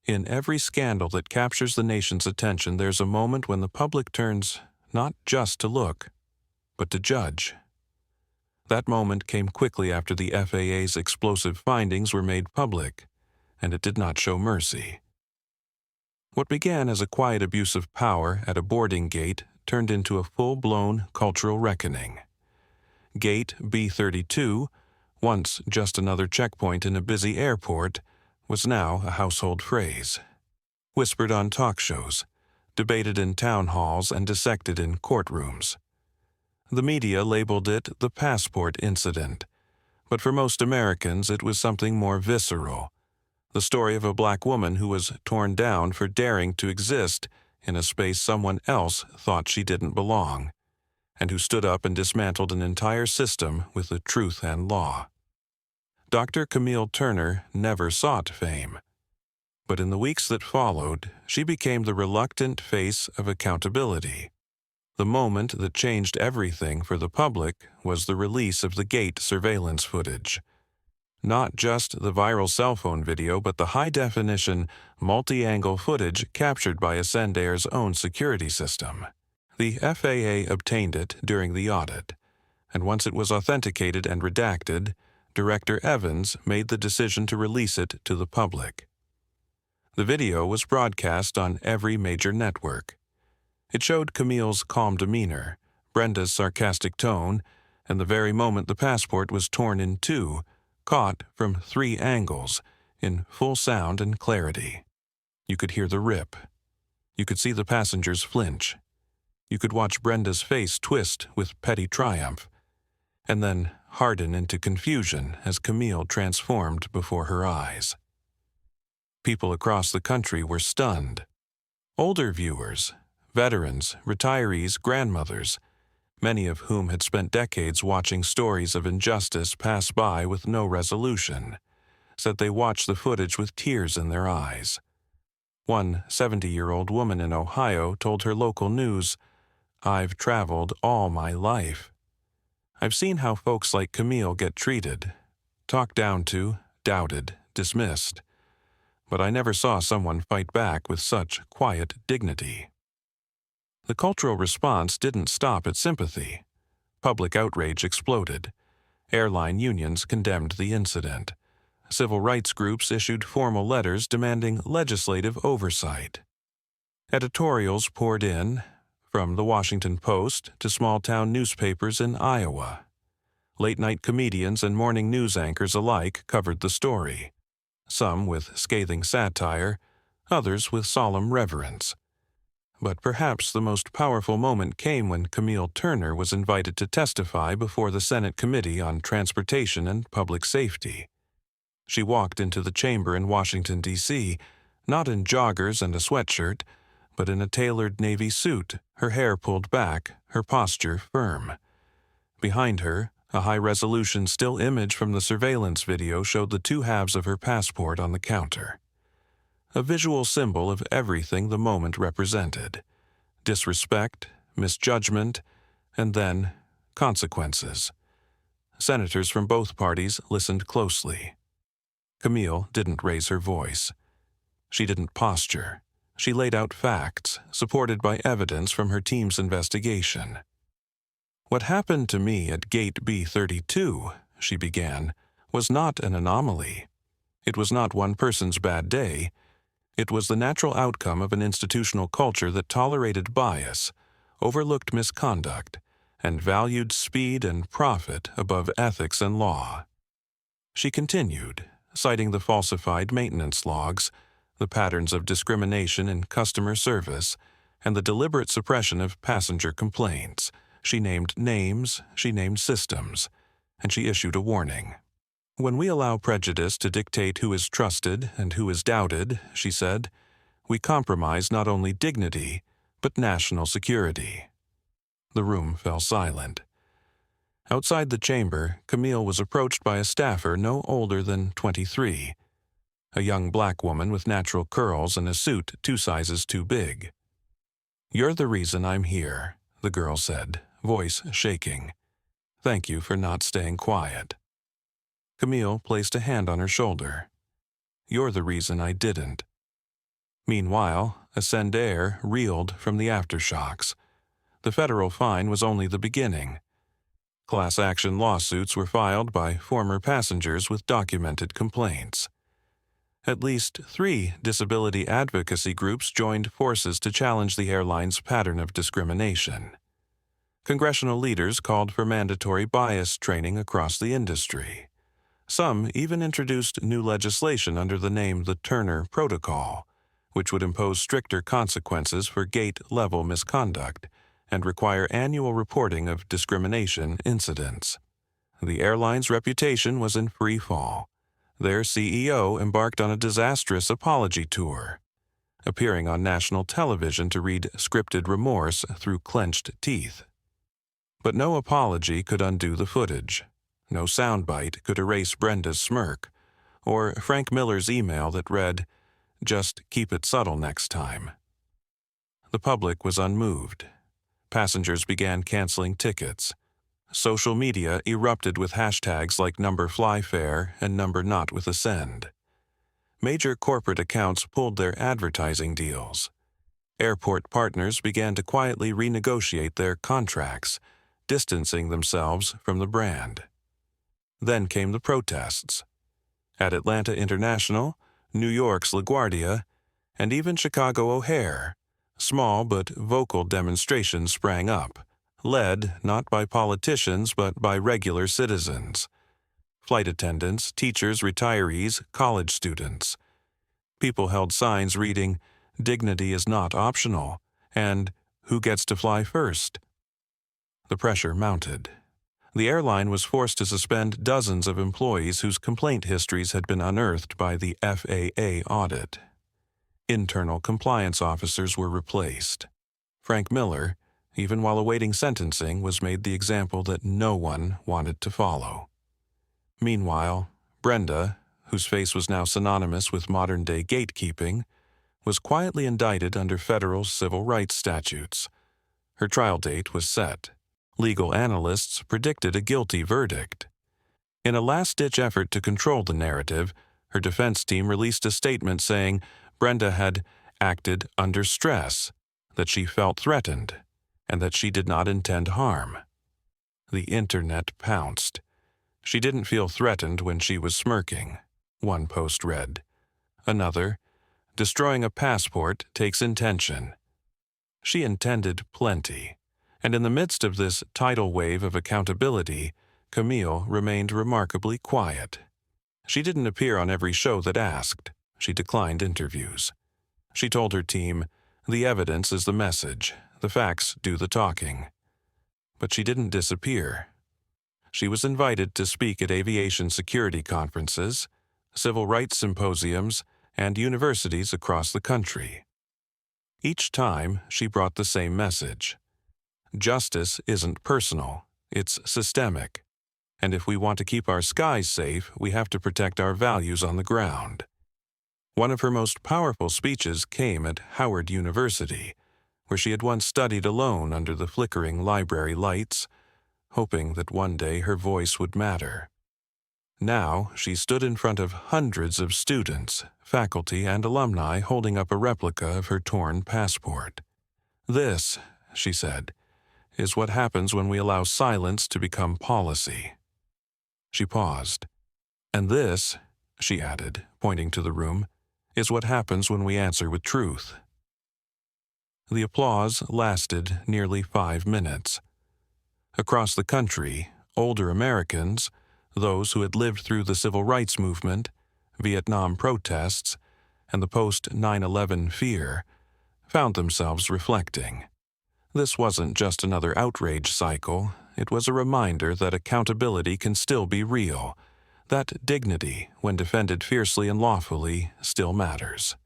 In every scandal that captures the nation's attention, there's a moment when the public turns not just to look, but to judge. That moment came quickly after the FAA's explosive findings were made public, and it did not show mercy. What began as a quiet abuse of power at a boarding gate turned into a full-blown cultural reckoning. Gate B32, once just another checkpoint in a busy airport, was now a household phrase. Whispered on talk shows, debated in town halls, and dissected in courtrooms. The media labeled it the passport incident, but for most Americans it was something more visceral. The story of a black woman who was torn down for daring to exist in a space someone else thought she didn't belong, and who stood up and dismantled an entire system with the truth and law. Dr. Camille Turner never sought fame, but in the weeks that followed, she became the reluctant face of accountability. The moment that changed everything for the public was the release of the Gate surveillance footage. Not just the viral cell phone video, but the high-definition, multi-angle footage captured by Ascendair's own security system. The FAA obtained it during the audit, and once it was authenticated and redacted, Director Evans made the decision to release it to the public. The video was broadcast on every major network. It showed Camille's calm demeanor, Brenda's sarcastic tone, and the very moment the passport was torn in two, caught from 3 angles, in full sound and clarity. You could hear the rip. You could see the passengers flinch. You could watch Brenda's face twist with petty triumph, and then harden into confusion as Camille transformed before her eyes. People across the country were stunned. Older viewers, veterans, retirees, grandmothers, many of whom had spent decades watching stories of injustice pass by with no resolution, said they watched the footage with tears in their eyes. One 70-year-old woman in Ohio told her local news, "I've traveled all my life. I've seen how folks like Camille get treated, talked down to, doubted, dismissed. But I never saw someone fight back with such quiet dignity." The cultural response didn't stop at sympathy. Public outrage exploded. Airline unions condemned the incident. Civil rights groups issued formal letters demanding legislative oversight. Editorials poured in, from the Washington Post to small-town newspapers in Iowa. Late-night comedians and morning news anchors alike covered the story, some with scathing satire, others with solemn reverence. But perhaps the most powerful moment came when Camille Turner was invited to testify before the Senate Committee on Transportation and Public Safety. She walked into the chamber in Washington, D.C., not in joggers and a sweatshirt, but in a tailored navy suit, her hair pulled back, her posture firm. Behind her, a high-resolution still image from the surveillance video showed the 2 halves of her passport on the counter. A visual symbol of everything the moment represented: disrespect, misjudgment, and then consequences. Senators from both parties listened closely. Camille didn't raise her voice. She didn't posture. She laid out facts, supported by evidence from her team's investigation. "What happened to me at Gate B32," she began, "was not an anomaly. It was not one person's bad day. It was the natural outcome of an institutional culture that tolerated bias, overlooked misconduct, and valued speed and profit above ethics and law." She continued, citing the falsified maintenance logs, the patterns of discrimination in customer service, and the deliberate suppression of passenger complaints. She named names, she named systems, and she issued a warning. "When we allow prejudice to dictate who is trusted and who is doubted," she said, "we compromise not only dignity, but national security." The room fell silent. Outside the chamber, Camille was approached by a staffer no older than 23, a young black woman with natural curls and a suit 2 sizes too big. "You're the reason I'm here," the girl said, voice shaking. "Thank you for not staying quiet." Camille placed a hand on her shoulder. "You're the reason I didn't." Meanwhile, Ascendair reeled from the aftershocks. The federal fine was only the beginning. Class action lawsuits were filed by former passengers with documented complaints. At least 3 disability advocacy groups joined forces to challenge the airline's pattern of discrimination. Congressional leaders called for mandatory bias training across the industry. Some even introduced new legislation under the name the Turner Protocol, which would impose stricter consequences for gate-level misconduct and require annual reporting of discrimination incidents. The airline's reputation was in free fall. Their CEO embarked on a disastrous apology tour, appearing on national television to read scripted remorse through clenched teeth. But no apology could undo the footage. No soundbite could erase Brenda's smirk, or Frank Miller's email that read, "Just keep it subtle next time." The public was unmoved. Passengers began canceling tickets. Social media erupted with hashtags like #flyfare and #notwithascend. Major corporate accounts pulled their advertising deals. Airport partners began to quietly renegotiate their contracts, distancing themselves from the brand. Then came the protests. At Atlanta International, New York's LaGuardia, and even Chicago O'Hare, small but vocal demonstrations sprang up, led not by politicians but by regular citizens. Flight attendants, teachers, retirees, college students. People held signs reading, "Dignity is not optional," and "Who gets to fly first?" The pressure mounted. The airline was forced to suspend dozens of employees whose complaint histories had been unearthed by the FAA audit. Internal compliance officers were replaced. Frank Miller, even while awaiting sentencing, was made the example that no one wanted to follow. Meanwhile, Brenda, whose face was now synonymous with modern-day gatekeeping, was quietly indicted under federal civil rights statutes. Her trial date was set. Legal analysts predicted a guilty verdict. In a last-ditch effort to control the narrative, her defense team released a statement saying Brenda had acted under stress, that she felt threatened, and that she did not intend harm. The internet pounced. "She didn't feel threatened when she was smirking," one post read. Another, "Destroying a passport takes intention." She intended plenty. And in the midst of this tidal wave of accountability, Camille remained remarkably quiet. She didn't appear on every show that asked. She declined interviews. She told her team, "The evidence is the message. The facts do the talking." But she didn't disappear. She was invited to speak at aviation security conferences, civil rights symposiums, and universities across the country. Each time, she brought the same message. Justice isn't personal, it's systemic. And if we want to keep our skies safe, we have to protect our values on the ground. One of her most powerful speeches came at Howard University, where she had once studied alone under the flickering library lights, hoping that one day her voice would matter. Now she stood in front of hundreds of students, faculty, and alumni holding up a replica of her torn passport. "This," she said, "is what happens when we allow silence to become policy." She paused. "And this," she added, pointing to the room, "is what happens when we answer with truth." The applause lasted nearly 5 minutes. Across the country, older Americans, those who had lived through the civil rights movement, Vietnam protests, and the post-9/11 fear, found themselves reflecting. This wasn't just another outrage cycle, it was a reminder that accountability can still be real, that dignity, when defended fiercely and lawfully, still matters.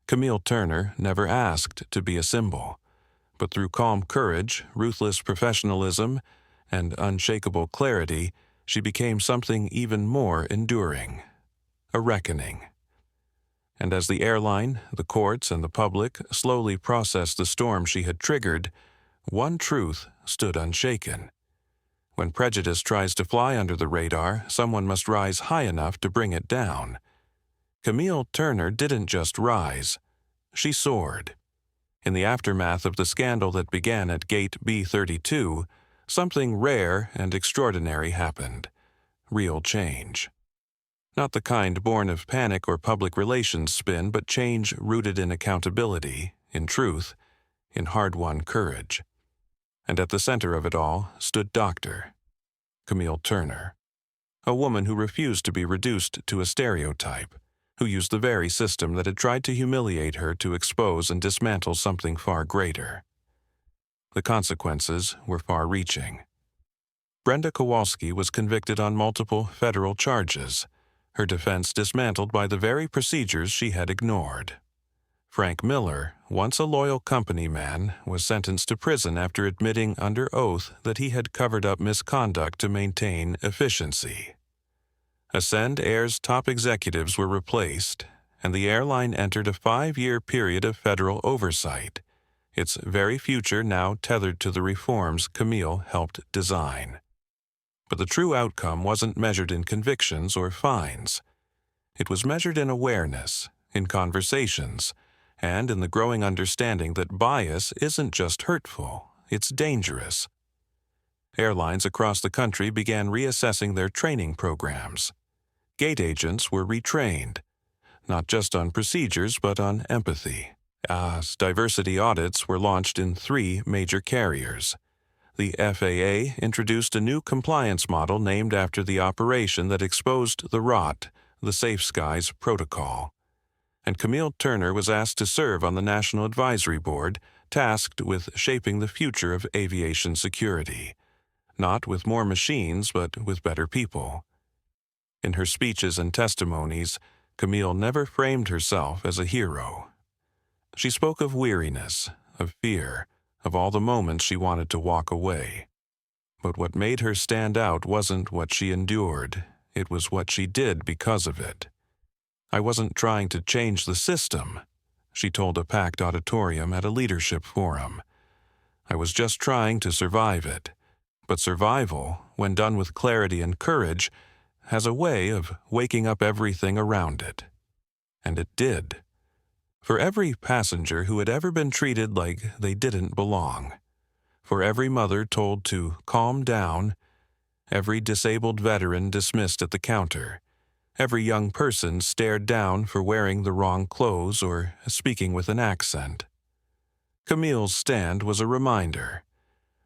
Camille Turner never asked to be a symbol, but through calm courage, ruthless professionalism, and unshakable clarity, she became something even more enduring, a reckoning. And as the airline, the courts, and the public slowly processed the storm she had triggered, one truth stood unshaken. When prejudice tries to fly under the radar, someone must rise high enough to bring it down. Camille Turner didn't just rise, she soared. In the aftermath of the scandal that began at Gate B32, something rare and extraordinary happened. Real change. Not the kind born of panic or public relations spin, but change rooted in accountability, in truth, in hard-won courage. And at the center of it all stood Dr. Camille Turner, a woman who refused to be reduced to a stereotype, who used the very system that had tried to humiliate her to expose and dismantle something far greater. The consequences were far-reaching. Brenda Kowalsski was convicted on multiple federal charges, her defense dismantled by the very procedures she had ignored. Frank Miller, once a loyal company man, was sentenced to prison after admitting under oath that he had covered up misconduct to maintain efficiency. Ascend Air's top executives were replaced, and the airline entered a 5-year period of federal oversight, its very future now tethered to the reforms Camille helped design. But the true outcome wasn't measured in convictions or fines. It was measured in awareness, in conversations, and in the growing understanding that bias isn't just hurtful, it's dangerous. Airlines across the country began reassessing their training programs. Gate agents were retrained, not just on procedures but on empathy. Diversity audits were launched in 3 major carriers. The FAA introduced a new compliance model named after the operation that exposed the rot, the Safe Skies Protocol. And Camille Turner was asked to serve on the National Advisory Board, tasked with shaping the future of aviation security, not with more machines but with better people. In her speeches and testimonies, Camille never framed herself as a hero. She spoke of weariness, of fear, of all the moments she wanted to walk away. But what made her stand out wasn't what she endured, it was what she did because of it. "I wasn't trying to change the system," she told a packed auditorium at a leadership forum. "I was just trying to survive it. But survival, when done with clarity and courage, has a way of waking up everything around it." And it did. For every passenger who had ever been treated like they didn't belong, for every mother told to calm down, every disabled veteran dismissed at the counter, every young person stared down for wearing the wrong clothes or speaking with an accent, Camille's stand was a reminder.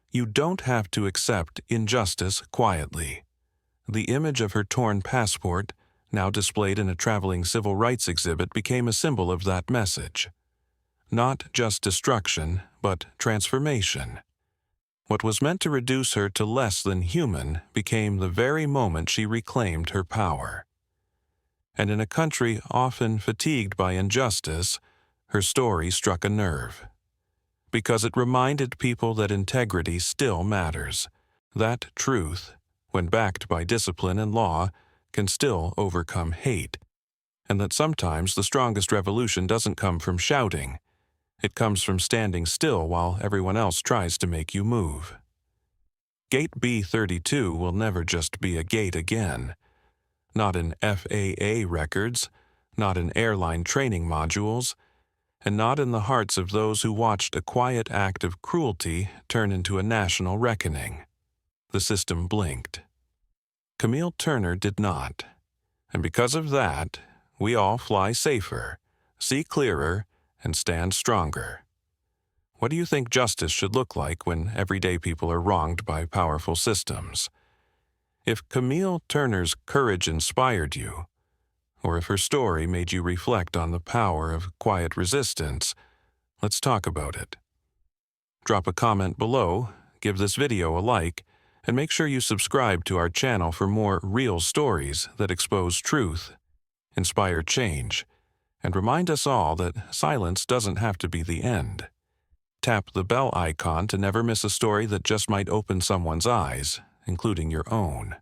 You don't have to accept injustice quietly. The image of her torn passport, now displayed in a traveling civil rights exhibit, became a symbol of that message. Not just destruction, but transformation. What was meant to reduce her to less than human became the very moment she reclaimed her power. And in a country often fatigued by injustice, her story struck a nerve. Because it reminded people that integrity still matters, that truth, when backed by discipline and law, can still overcome hate, and that sometimes the strongest revolution doesn't come from shouting. It comes from standing still while everyone else tries to make you move. Gate B32 will never just be a gate again. not in FAA records, not in airline training modules, and not in the hearts of those who watched a quiet act of cruelty turn into a national reckoning. The system blinked. Camille Turner did not. And because of that, we all fly safer, see clearer, and stand stronger. What do you think justice should look like when everyday people are wronged by powerful systems? If Camille Turner's courage inspired you, or if her story made you reflect on the power of quiet resistance, let's talk about it. Drop a comment below, give this video a like, and make sure you subscribe to our channel for more real stories that expose truth, inspire change, and remind us all that silence doesn't have to be the end. Tap the bell icon to never miss a story that just might open someone's eyes, including your own.